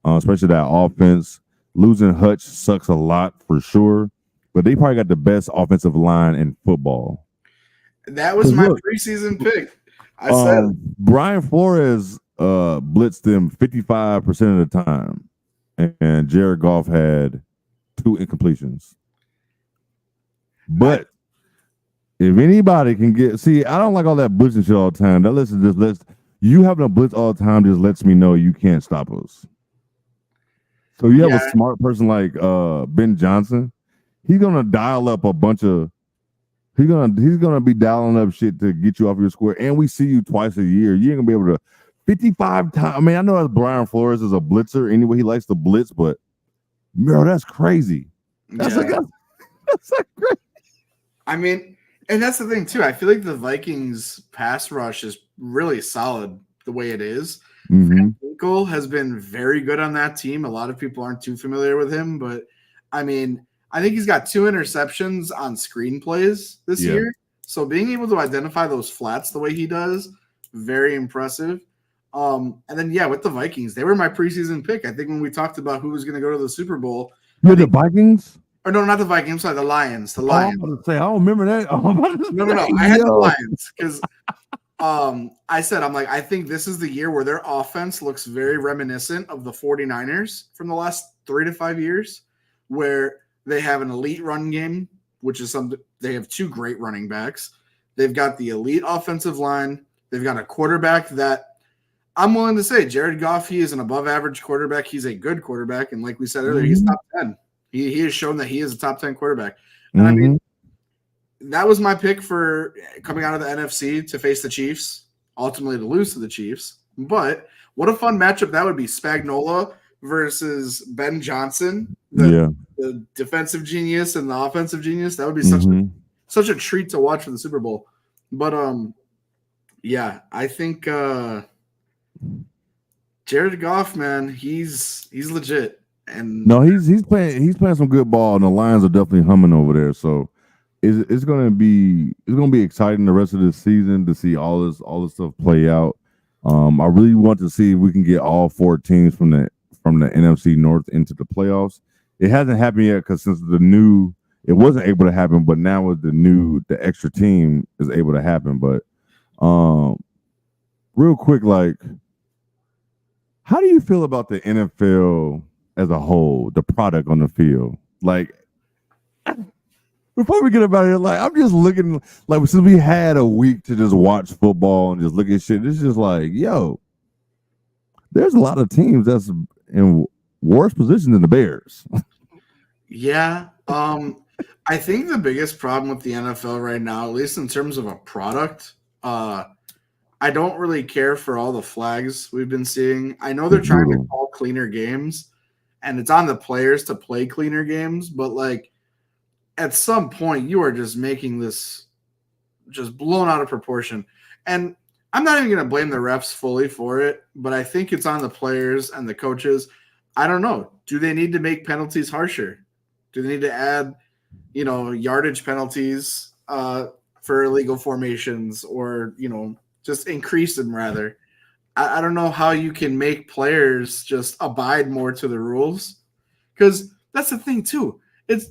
especially that offense. Losing Hutch sucks a lot for sure, but they probably got the best offensive line in football. That was my preseason pick. I said Brian Flores blitzed them 55% of the time, and Jared Goff had 2 incompletions. But if anybody can I don't like all that blitzing shit all the time. You having a blitz all the time just lets me know you can't stop us. So you have a smart person like Ben Johnson. He's gonna dial up a bunch of. He's gonna be dialing up shit to get you off your square. And we see you twice a year. You ain't gonna be able to 55 times. I mean, I know that Brian Flores is a blitzer anyway. He likes to blitz, but bro, that's crazy. That's like crazy. I mean, and that's the thing too. I feel like the Vikings pass rush is really solid the way it is. Winkle has been very good on that team. A lot of people aren't too familiar with him, but I mean, I think he's got 2 interceptions on screenplays this year. So being able to identify those flats the way he does, very impressive. And then with the Vikings, they were my preseason pick. I think when we talked about who was going to go to the Super Bowl, the Vikings. Or no, not the Vikings. Sorry, the Lions. The Lions. I don't remember that. No. I had the Lions because I said, I think this is the year where their offense looks very reminiscent of the 49ers from the last 3 to 5 years, where they have an elite run game, which is something. They have 2 great running backs. They've got the elite offensive line. They've got a quarterback that I'm willing to say, Jared Goff, he is an above average quarterback. He's a good quarterback. And like we said earlier, he's top 10. He has shown that he is a top 10 quarterback. And I mean, that was my pick for coming out of the NFC to face the Chiefs, ultimately to lose to the Chiefs. But what a fun matchup that would be. Spagnuolo versus Ben Johnson, the defensive genius and the offensive genius. That would be such a treat to watch for the Super Bowl. But I think Jared Goff, man, he's legit. And no, he's playing some good ball, and the Lions are definitely humming over there. So it's gonna be exciting the rest of this season to see all this stuff play out. I really want to see if we can get all 4 teams from the NFC North into the playoffs. It hasn't happened yet because since it wasn't able to happen, but now with the extra team is able to happen. But real quick, like, how do you feel about the NFL as a whole, the product on the field? Like, before we get about it, like, I'm just looking, like, since we had a week to just watch football and just look at shit, it's just like, yo, there's a lot of teams that's in worse position than the Bears. Yeah. I think the biggest problem with the NFL right now, at least in terms of a product, I don't really care for all the flags we've been seeing. I know they're trying to call cleaner games, and it's on the players to play cleaner games, but like at some point you are just making this just blown out of proportion. And I'm not even going to blame the refs fully for it, but I think it's on the players and the coaches. I don't know. Do they need to make penalties harsher? Do they need to add, yardage penalties for illegal formations, or, just increase them rather? I don't know how you can make players just abide more to the rules, because that's the thing too. It's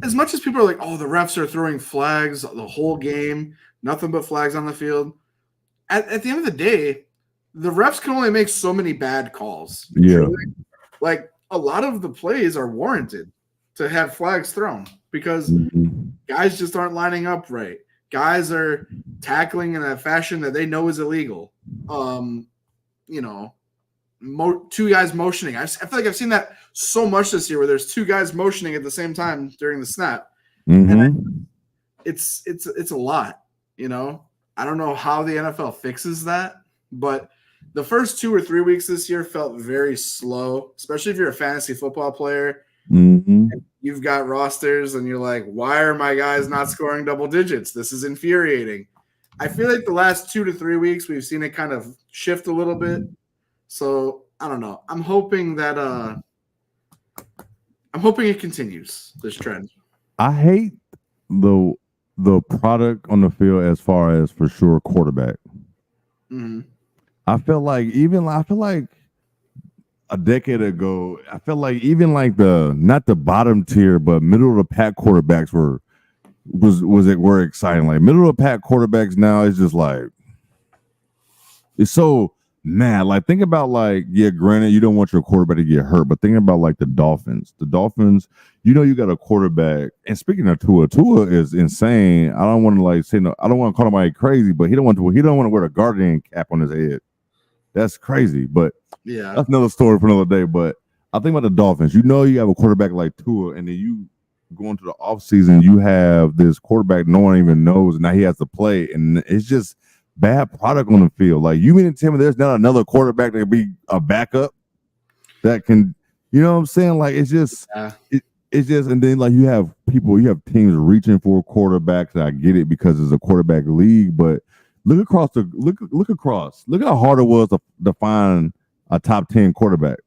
as much as people are like, oh, the refs are throwing flags the whole game, nothing but flags on the field. At the end of the day, the refs can only make so many bad calls. Yeah. Truly. Like a lot of the plays are warranted to have flags thrown because guys just aren't lining up right. Guys are tackling in a fashion that they know is illegal. You know, two guys motioning. I feel like I've seen that so much this year where there's two guys motioning at the same time during the snap. And it's a lot, you know. I don't know how the NFL fixes that, but the first 2 or 3 weeks this year felt very slow, especially if you're a fantasy football player. You've got rosters and you're like, why are my guys not scoring double digits? This is infuriating. I feel like the last 2 to 3 weeks we've seen it kind of shift a little bit. So I don't know. I'm hoping it continues, this trend. I hate the product on the field as far as for sure quarterback. I feel like a decade ago, I felt like even like not the bottom tier, but middle of the pack quarterbacks were exciting. Like middle of the pack quarterbacks now is just like it's so mad. Like think about like, yeah, granted, you don't want your quarterback to get hurt, but think about like the Dolphins. The Dolphins, you know, you got a quarterback. And speaking of Tua is insane. I don't want to like say no, I don't want to call him crazy, but he don't want to wear a guardian cap on his head. That's crazy, but yeah, that's another story for another day. But I think about the Dolphins. You know, you have a quarterback like Tua, and then you go into the offseason, you have this quarterback no one even knows, and now he has to play, and it's just bad product on the field. Like you mean to tell me there's not another quarterback that could be a backup that can, you know what I'm saying? Like it's just it's just, and then like you have teams reaching for quarterbacks. And I get it because it's a quarterback league, but look across. Look how hard it was to find a top 10 quarterback.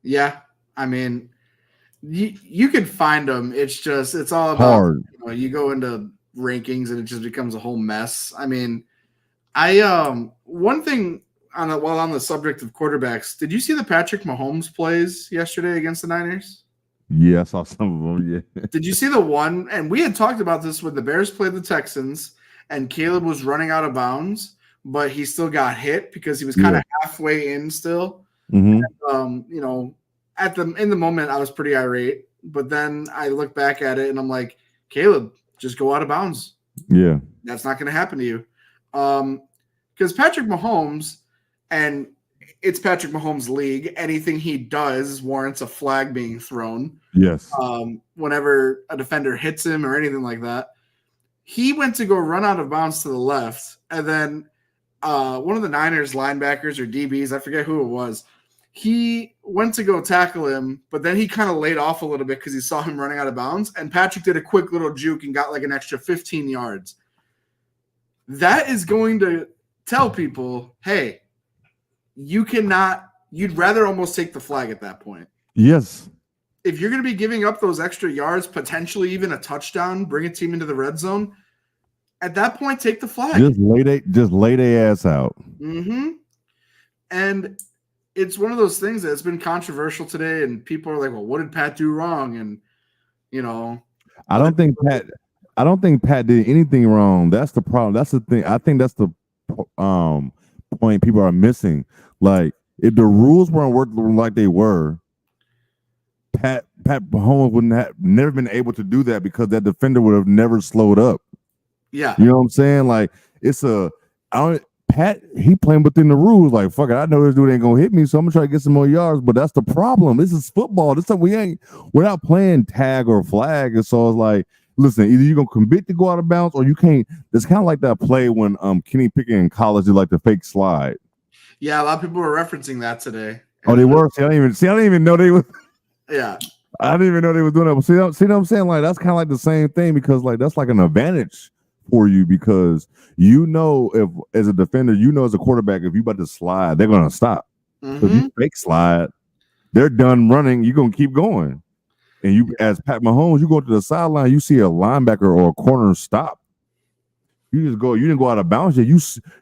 Yeah, I mean, you can find them. It's all about hard. You go into rankings and it just becomes a whole mess. I mean, one thing while on the subject of quarterbacks, did you see the Patrick Mahomes plays yesterday against the Niners? Yeah, I saw some of them. Yeah. Did you see the one? And we had talked about this when the Bears played the Texans, and Caleb was running out of bounds, but he still got hit because he was kind of halfway in still. And, you know, in the moment, I was pretty irate, but then I look back at it and I'm like, Caleb, just go out of bounds. Yeah, that's not going to happen to you, because Patrick Mahomes, and it's Patrick Mahomes' league. Anything he does warrants a flag being thrown. Yes. Whenever a defender hits him or anything like that. He went to go run out of bounds to the left, and then one of the Niners linebackers or DBs, I forget who it was, he went to go tackle him, but then he kind of laid off a little bit because he saw him running out of bounds, and Patrick did a quick little juke and got like an extra 15 yards. That is going to tell people, hey, you'd rather almost take the flag at that point. Yes. If you're going to be giving up those extra yards, potentially even a touchdown, bring a team into the red zone, at that point, take the flag. Just lay their ass out. And it's one of those things that's been controversial today, and people are like, well, what did Pat do wrong? And, you know. I don't think Pat did anything wrong. That's the problem. That's the thing. I think that's the point people are missing. Like, if the rules weren't working like they were, Pat Mahomes wouldn't have never been able to do that because that defender would have never slowed up. Yeah. You know what I'm saying? Like Pat, he playing within the rules. Like, fuck it, I know this dude ain't gonna hit me, so I'm gonna try to get some more yards. But that's the problem. This is football. We're not playing tag or flag. And so it's like, listen, either you're gonna commit to go out of bounds or you can't. It's kind of like that play when Kenny Pickett in college did like the fake slide. Yeah, a lot of people were referencing that today. Oh, they were? I didn't even know they was. Yeah. I didn't even know they were doing that. But see what I'm saying? Like, that's kind of like the same thing because like that's like an advantage for you because you know if as a defender, you know as a quarterback, if you about to slide, they're gonna stop. If you fake slide, they're done running, you're gonna keep going. And you as Pat Mahomes, you go to the sideline, you see a linebacker or a corner stop. You just go. You didn't go out of bounds yet.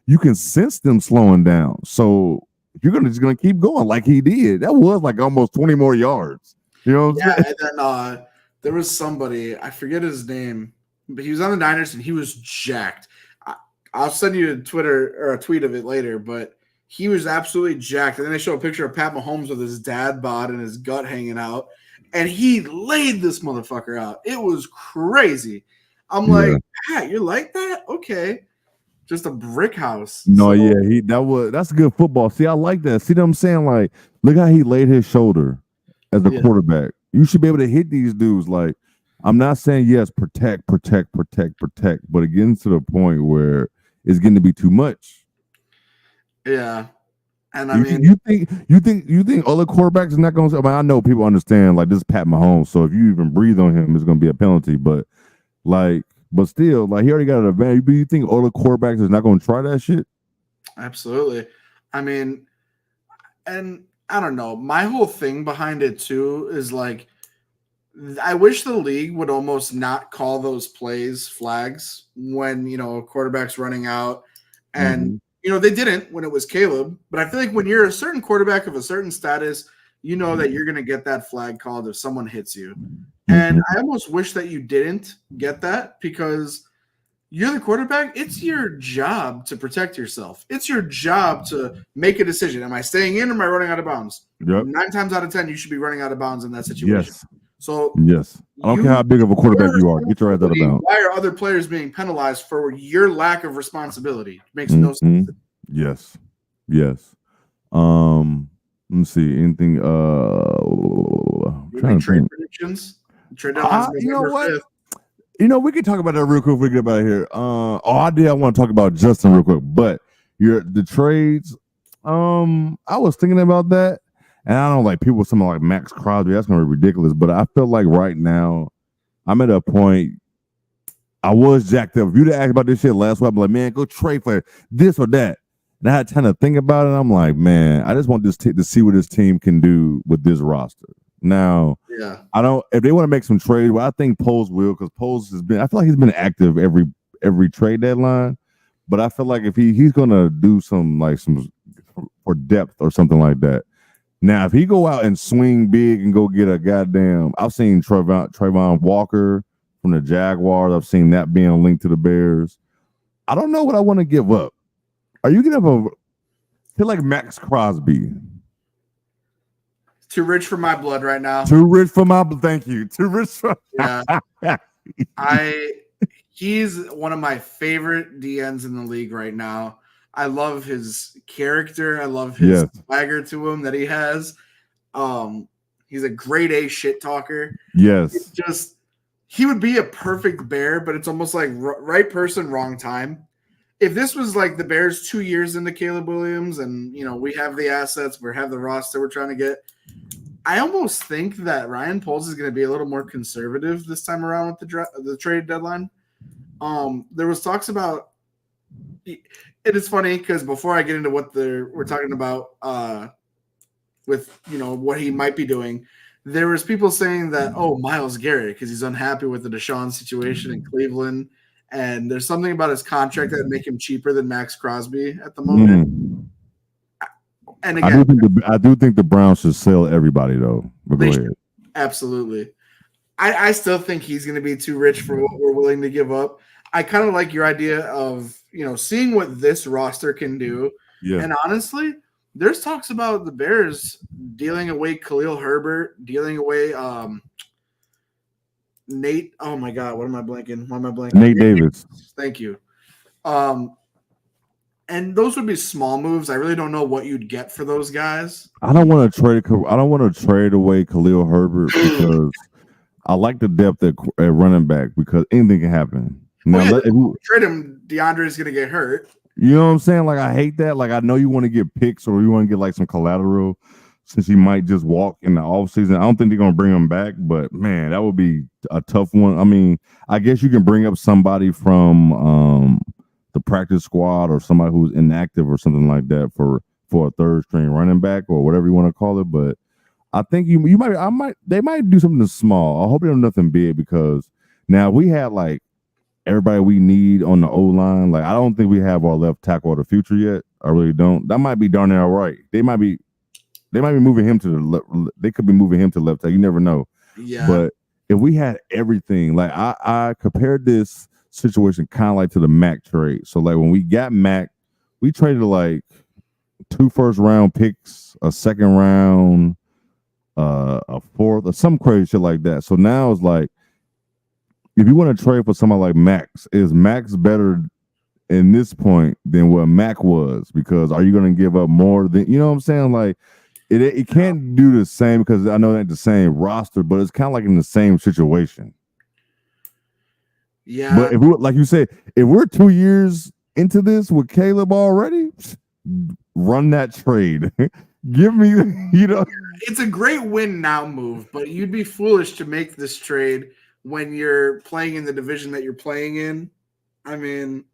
You can sense them slowing down. So you're just gonna keep going like he did. That was like almost 20 more yards. You know what I'm saying? And then there was somebody, I forget his name, but he was on the Niners and he was jacked. I'll send you a Twitter or a tweet of it later, but he was absolutely jacked. And then they show a picture of Pat Mahomes with his dad bod and his gut hanging out, and he laid this motherfucker out. It was crazy. I'm like, Pat, you're like that? Okay. Just a brick house. No, yeah, that's good football. See, I like that. See what I'm saying? Like, look how he laid his shoulder as a quarterback. You should be able to hit these dudes. Like, I'm not saying yes, protect, but it gets to the point where it's getting to be too much. Yeah. And you think other quarterbacks are not going to? I mean, I know people understand like this is Pat Mahomes, so if you even breathe on him, it's going to be a penalty. But still, like he already got an advantage. Do you think other quarterbacks is not going to try that shit? Absolutely. I mean, and I don't know. My whole thing behind it too is like, I wish the league would almost not call those plays flags when a quarterback's running out, and they didn't when it was Caleb. But I feel like when you're a certain quarterback of a certain status, you know that you're going to get that flag called if someone hits you. And I almost wish that you didn't get that because you're the quarterback. It's your job to protect yourself. It's your job to make a decision. Am I staying in or am I running out of bounds? Yep. 9 times out of 10, you should be running out of bounds in that situation. Yes. So yes, I don't care how big of a quarterback you are. Get your ass out of bounds. Why are other players being penalized for your lack of responsibility? It makes no sense. Yes. Let me see. Anything? Trade predictions. Trade deadlines. You know what? 5th. We can talk about that real quick if we get out of here. I want to talk about Justin real quick, but the trades. I was thinking about that. And I don't like people with something like Max Crosby. That's going to be ridiculous. But I feel like right now, I'm at a point. I was jacked up. If you'd asked about this shit last week, I'm like, man, go trade for this or that. And I had time to think about it. I'm like, man, I just want this to see what this team can do with this roster. Now, I don't. If they want to make some trades, well, I think Poles will, because Poles has been. I feel like he's been active every trade deadline. But I feel like if he's going to do some for depth or something like that. Now, if he go out and swing big and go get a goddamn, I've seen Trayvon Walker from the Jaguars. I've seen that being linked to the Bears. I don't know what I want to give up. Are you gonna feel like Max Crosby? Too rich for my blood right now. Too rich for my thank you. Too rich for He's one of my favorite DNs in the league right now. I love his character. I love his swagger to him that he has. He's a grade A shit talker. Yes. He would be a perfect Bear, but it's almost like right person, wrong time. If this was like the Bears 2 years into Caleb Williams and, we have the assets, we have the roster we're trying to get, I almost think that Ryan Poles is going to be a little more conservative this time around with the trade deadline. There was talks about it is funny because before I get into what we're talking about with what he might be doing, there was people saying that Myles Garrett because he's unhappy with the Deshaun situation in Cleveland, and there's something about his contract that would make him cheaper than Max Crosby at the moment. And again, I do think the Browns should sell everybody though. But go ahead. Absolutely, I still think he's going to be too rich for what we're willing to give up. I kind of like your idea of, seeing what this roster can do. Yeah. And honestly, there's talks about the Bears dealing away Khalil Herbert, dealing away Nate. Oh my God, what am I blanking? Nate Davis. Thank you. And those would be small moves. I really don't know what you'd get for those guys. I don't want to trade away Khalil Herbert because I like the depth at running back because anything can happen. Now, if you trade him, DeAndre is going to get hurt. You know what I'm saying? Like, I hate that. Like, I know you want to get picks or you want to get like some collateral since he might just walk in the offseason. I don't think they're going to bring him back, but man, that would be a tough one. I mean, I guess you can bring up somebody from the practice squad or somebody who's inactive or something like that for a third string running back or whatever you want to call it. But I think they might do something small. I hope they do nothing big because now we had like everybody we need on the O line. Like I don't think we have our left tackle of the future yet. I really don't. That might be darn near right. They might be moving him to the left. They could be moving him to left tackle. You never know. Yeah. But if we had everything, like I compared this situation kind of like to the Mac trade. So like when we got Mac, we traded like 2 first-round picks, a second round, a fourth, or some crazy shit like that. So now it's like, if you want to trade for someone like Max, is Max better in this point than what Mac was? Because are you going to give up more than, you know what I'm saying? Like it can't do the same, because I know that's the same roster, but it's kind of like in the same situation. Yeah. But if we, like you said, if we're 2 years into this with Caleb already, run that trade. Give me, you know. It's a great win now move, but you'd be foolish to make this trade when you're playing in the division that you're playing in. I mean,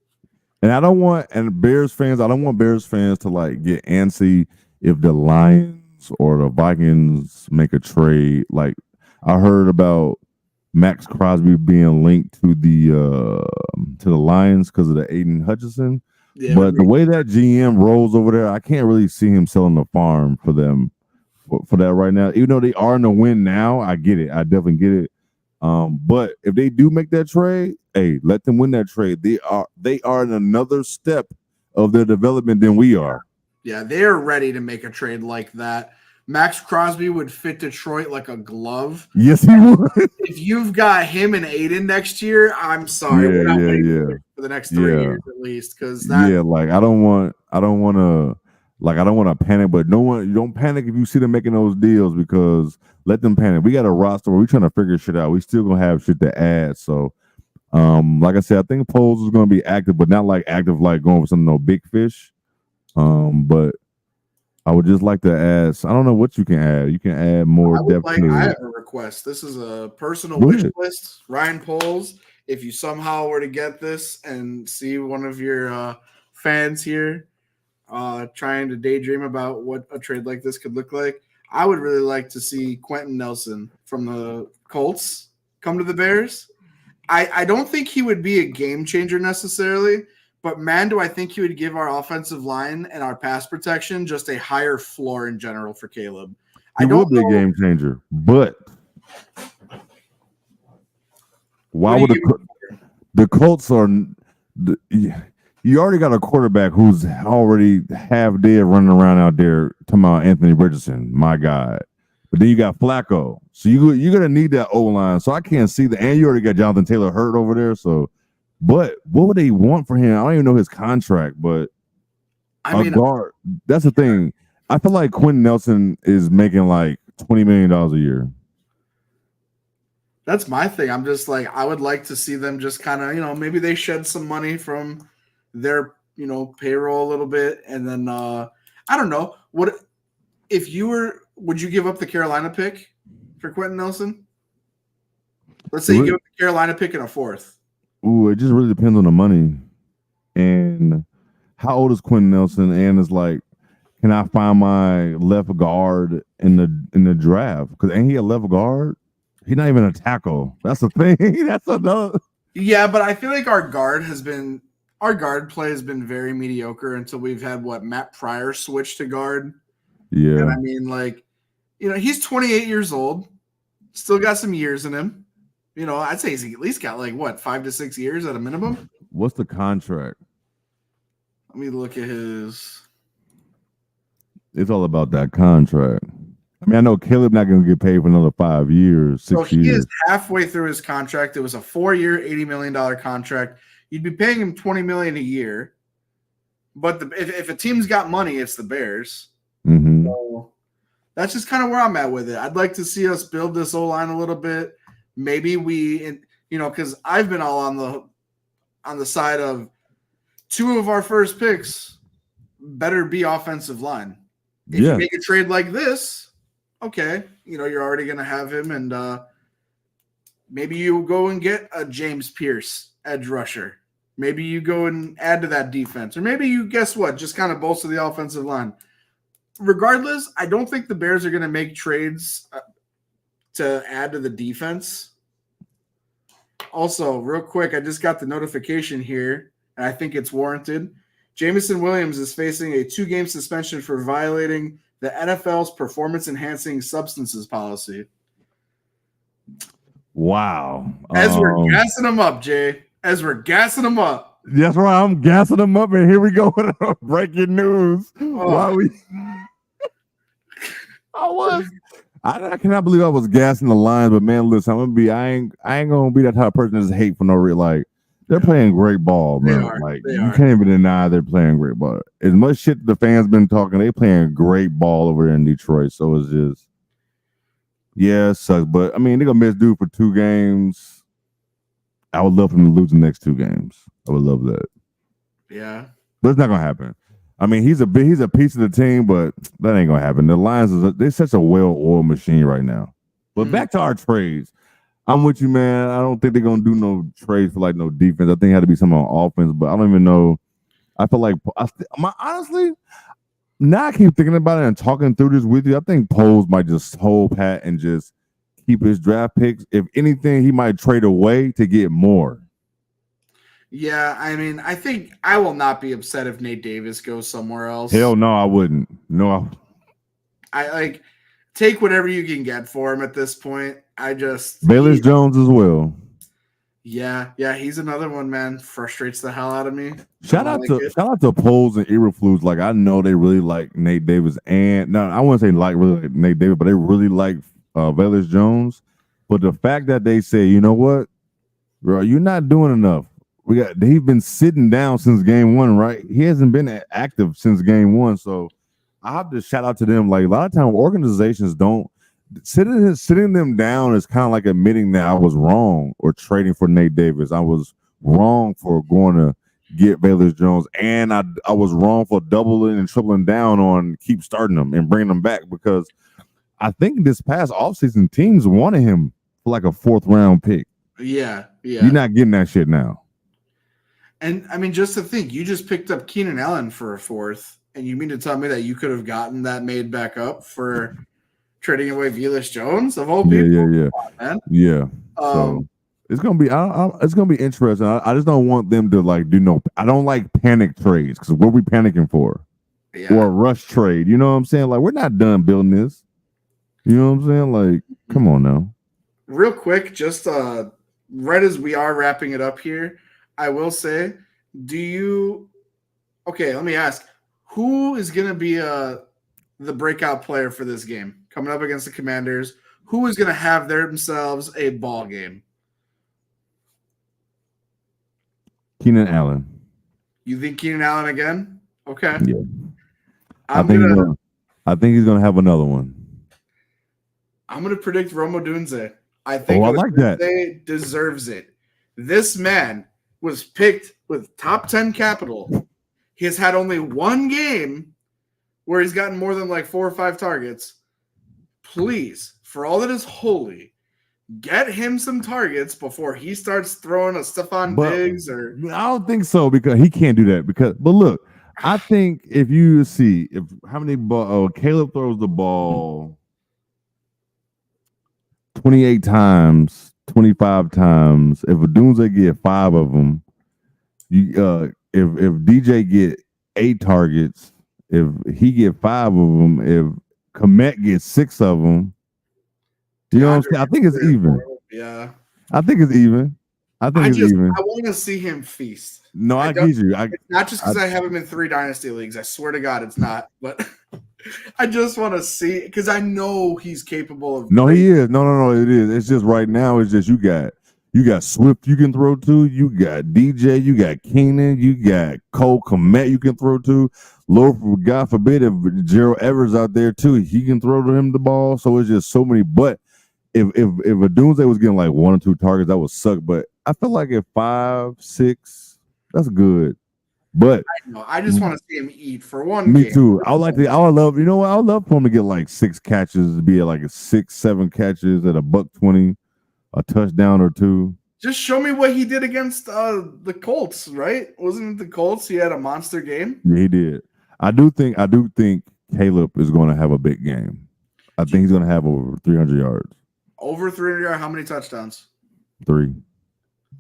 and I don't want Bears fans to like get antsy if the Lions or the Vikings make a trade. Like I heard about Max Crosby being linked to the Lions because of the Aiden Hutchinson. yeah, But the way that GM rolls over there, I can't really see him selling the farm for them for that right now. Even though they are in the win now, I get it. I definitely get it. But if they do make that trade, hey, let them win that trade. They are in another step of their development than we are. Yeah, they are ready to make a trade like that. Max Crosby would fit Detroit like a glove. Yes, he would. If you've got him and Aiden next year, I'm sorry. We're not winning for the next 3 years at least. Because like I don't want to panic, but you don't panic if you see them making those deals, because let them panic. We got a roster where we're trying to figure shit out. We still gonna have shit to add. So like I said, I think Poles is gonna be active, but not like active like going for some big fish. But I would just like to ask. I don't know what you can add. You can add more depth. I have a request. This is a personal wish list. Ryan Poles, if you somehow were to get this and see one of your fans here trying to daydream about what a trade like this could look like, I would really like to see Quentin Nelson from the Colts come to the Bears. I don't think he would be a game changer necessarily, but man, do I think he would give our offensive line and our pass protection just a higher floor in general for Caleb. He would be a game changer, but why would the Colts are? You already got a quarterback who's already half dead running around out there talking about Anthony Richardson, my God. But then you got Flacco, so you're gonna need that O line. So I can't see and you already got Jonathan Taylor hurt over there. So, but what would they want for him? I don't even know his contract, but a guard. That's the thing. I feel like Quentin Nelson is making like $20 million a year. That's my thing. I'm just like, I would like to see them just kind of, maybe they shed some money from their, payroll a little bit. And then, I don't know. Would you give up the Carolina pick for Quentin Nelson? Let's say you give up the Carolina pick in a fourth. Ooh, it just really depends on the money. And how old is Quentin Nelson? And it's like, can I find my left guard in the draft? Because ain't he a left guard? He's not even a tackle. That's the thing. That's another. Yeah, but I feel like our guard play has been very mediocre until we've had Matt Pryor switch to guard. Yeah. And I mean, he's 28 years old, still got some years in him. I'd say he's at least got 5 to 6 years at a minimum. What's the contract? Let me look at his. It's all about that contract. I mean, I know Caleb not going to get paid for another 5 years, 6 years. So he is halfway through his contract. It was a 4-year, $80 million contract. You'd be paying him $20 million a year. But if a team's got money, it's the Bears. Mm-hmm. So that's just kind of where I'm at with it. I'd like to see us build this O-line a little bit. Maybe because I've been all on the side of 2 of our first picks better be offensive line. If you make a trade like this, okay, you're already going to have him, and maybe you go and get a James Pierce edge rusher. Maybe you go and add to that defense, or maybe you just kind of bolster the offensive line. Regardless, I don't think the Bears are going to make trades to add to the defense. Also, real quick, I just got the notification here, and I think it's warranted. Jameson Williams is facing a 2-game suspension for violating the NFL's performance-enhancing substances policy. Wow. As we're gassing him up, Jay. As we're gassing him up. That's right. I'm gassing them up, and here we go with breaking news. Why we? I cannot believe I was gassing the Lions, but man, listen, I ain't gonna be that type of person that's hate for no reason. Like they're playing great ball, man. You can't even deny they're playing great ball. As much shit the fans been talking, they playing great ball over there in Detroit. So it's just, yeah, it sucks. But I mean, they're gonna miss dude for 2 games. I would love him to lose the next 2 games. I would love that. Yeah, but it's not gonna happen. I mean, he's a piece of the team, but that ain't gonna happen. The Lions they're such a well-oiled machine right now. But back to our trades. I'm with you, man. I don't think they're gonna do no trades for like no defense. I think it had to be something on offense, but I don't even know. I feel like honestly, now I keep thinking about it and talking through this with you. I think Poles might just hold pat and just keep his draft picks. If anything, he might trade away to get more. Yeah, I mean, I think I will not be upset if Nate Davis goes somewhere else. Hell no, I wouldn't. No, I like take whatever you can get for him at this point. Bayless Jones as well. Yeah, he's another one, man. Frustrates the hell out of me. Shout out to Poles and Eberflus. Like I know they really like Nate Davis, and no, I wouldn't say really like Nate Davis, but they really like Bayless Jones. But the fact that they say, you know what, bro, you're not doing enough. He's been sitting down since game 1, right? He hasn't been active since game 1. So I have to shout out to them. Like a lot of times organizations don't sitting them down is kind of like admitting that I was wrong or trading for Nate Davis. I was wrong for going to get Bayless Jones, and I was wrong for doubling and tripling down on keep starting them and bringing them back, because I think this past offseason teams wanted him for like a 4th round pick. Yeah. You're not getting that shit now. And I mean, just to think, you just picked up Keenan Allen for a 4th, and you mean to tell me that you could have gotten that made back up for trading away Bayless Jones of all people? Yeah. Man. Yeah. So it's gonna be it's gonna be interesting. I just don't want them to like do no. I don't like panic trades, because what are we panicking for? Yeah. Or a rush trade. You know what I'm saying? Like we're not done building this. You know what I'm saying? Like, come on now. Real quick, just right as we are wrapping it up here, I will say, let me ask, who is going to be the breakout player for this game coming up against the Commanders? Who is going to have themselves a ball game? Keenan Allen. You think Keenan Allen again? Okay. Yeah. I think he's going to have another one. I'm going to predict Rome Odunze. I think I like that. Odunze deserves it. This man was picked with top 10 capital. He has had only 1 game where he's gotten more than like 4 or 5 targets. Please, for all that is holy, get him some targets before he starts throwing a Stephon Diggs or. I don't think so, because he can't do that. But look, I think if you see how many Caleb throws the ball 28 times. 25 times. If Odunze get 5 of them, if DJ get 8 targets, if he get 5 of them, if Komet gets 6 of them, you know what I'm saying? I think it's even. Yeah, I think it's even. I want to see him feast. No, I get you. It's not just because I have him in 3 dynasty leagues. I swear to God, it's not. But I just want to see, because I know he's capable of. No, he is. No, it is. It's just right now. It's just you got Swift you can throw to. You got DJ. You got Keenan. You got Cole Komet you can throw to. Lord, God forbid, if Gerald Evers out there too, he can throw to him the ball. So it's just so many. But if Odunze was getting like 1 or 2 targets, that would suck. But I feel like if 5, 6, that's good. But I just want to see him eat for 1 game. Me too. I would love for him to get like 6 catches, be like a 6, 7 catches at $120, a touchdown or 2. Just show me what he did against the Colts, right? Wasn't it the Colts? He had a monster game. Yeah, he did. I do think Caleb is going to have a big game. I think he's going to have over 300 yards. Over 300 yards. How many touchdowns? 3.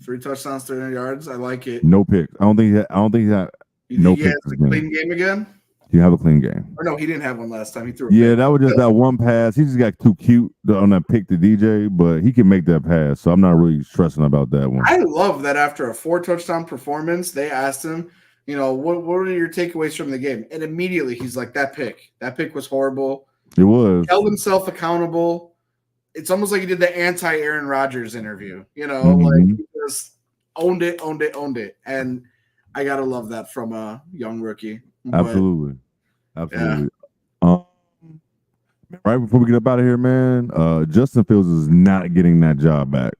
3 touchdowns, 300 yards. I like it. No picks. I don't think he had You no think he has picks. a clean game again? You have a clean game. Or no, he didn't have one last time. He threw a Yeah, pick. that was just that one pass. He just got too cute on that pick to DJ, but he can make that pass. So I'm not really stressing about that one. I love that after a 4 touchdown performance, they asked him, what are your takeaways from the game? And immediately he's like, that pick was horrible. It was. Held himself accountable. It's almost like he did the anti-Aaron Rodgers interview, Mm-hmm. like he just owned it. And I got to love that from a young rookie. Absolutely. Yeah. Right before we get up out of here, man, Justin Fields is not getting that job back.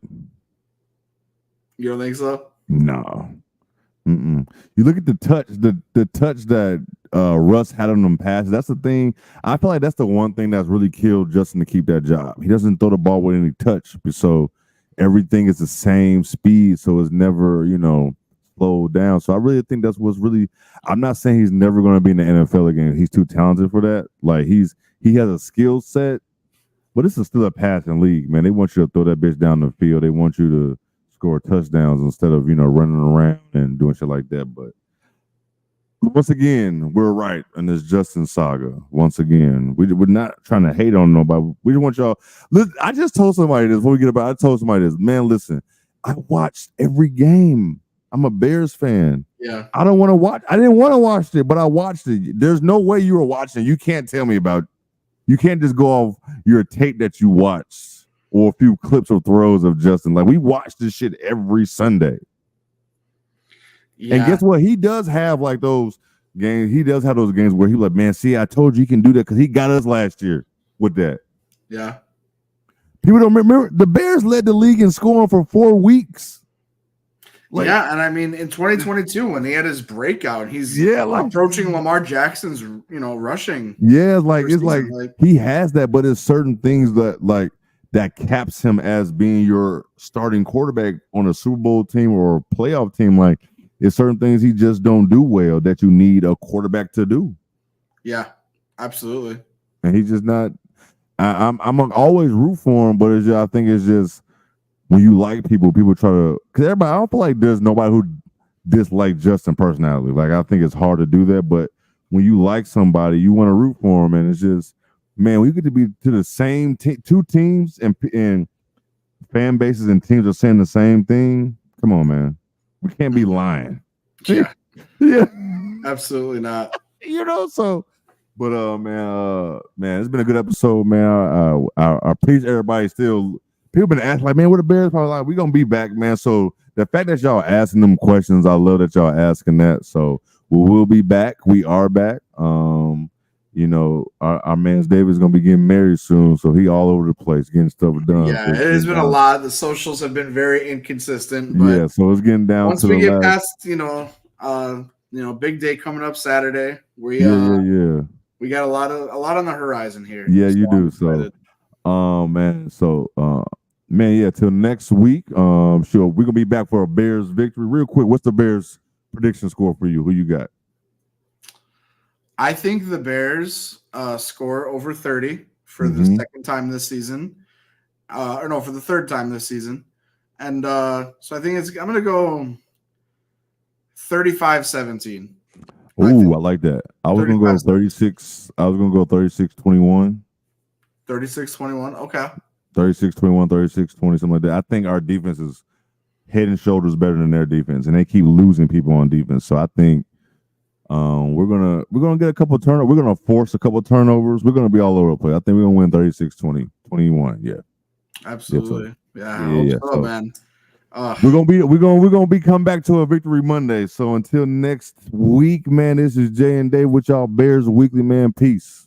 You don't think so? No. You look at the touch that Russ had on them passes. That's the thing. I feel like that's the one thing that's really killed Justin to keep that job. He doesn't throw the ball with any touch, so everything is the same speed, so it's never, slowed down. So I really think that's what's really. I'm not saying he's never going to be in the NFL again. He's too talented for that. Like he has a skill set, but this is still a passing league, man. They want you to throw that bitch down the field. They want you to score touchdowns instead of running around and doing shit like that. But once again, we're right in this Justin saga. Once again, we're not trying to hate on nobody. We just want y'all. Listen, I just told somebody this before we get about. I told somebody this, man. Listen, I watched every game. I'm a Bears fan. Yeah. I don't want to watch. I didn't want to watch it, but I watched it. There's no way you were watching. You can't tell me about. You can't just go off your tape that you watched or a few clips or throws of Justin. Like we watch this shit every Sunday. Yeah. And guess what? He does have like those games. He does have those games where he's like, man, see, I told you he can do that because he got us last year with that. Yeah. People don't remember the Bears led the league in scoring for 4 weeks. Like, yeah, and I mean in 2022 when he had his breakout, he's approaching Lamar Jackson's, rushing. Yeah, it's like he has that, but it's certain things that caps him as being your starting quarterback on a Super Bowl team or a playoff team. Like it's certain things he just don't do well that you need a quarterback to do. Yeah, absolutely. And he's just not. I'm always root for him, but I think it's just. When you like people try to, because everybody, I don't feel like there's nobody who dislikes Justin personality. Like I think it's hard to do that, but when you like somebody, you want to root for them, and it's just, man, we get to be to the same two teams and fan bases and teams are saying the same thing. Come on, man, we can't be lying. Yeah, yeah, absolutely not. So. But man, it's been a good episode, man. I appreciate everybody still. People been asking like, man, what the Bears probably like? We gonna be back, man. So the fact that y'all asking them questions, I love that y'all asking that. So we will be back. We are back. Our man's David's gonna be getting married soon, so he all over the place getting stuff done. Yeah, it has been a lot. The socials have been very inconsistent, but yeah, so it's getting down. Once we get past, big day coming up Saturday. We got a lot on the horizon here. Yeah, so you do. So, man. So, till next week. Sure, we're gonna be back for a Bears victory. Real quick, what's the Bears prediction score for you? Who you got? I think the Bears score over 30 for the second time this season. For the third time this season. And so I think I'm gonna go 35-17. Ooh, I like that. I was gonna go 36. I was gonna go 36-21. 36-21. Okay. 36-21, 36-20, something like that. I think our defense is head and shoulders better than their defense, and they keep losing people on defense. So I think we're gonna get a couple of turnovers. We're gonna force a couple of turnovers. We're gonna be all over the place. I think we're gonna win 36-20, 21. Yeah. Absolutely. Yeah. So, man. We're gonna be come back to a Victory Monday. So until next week, man, this is Jay and Dave with y'all Bears Weekly, man. Peace.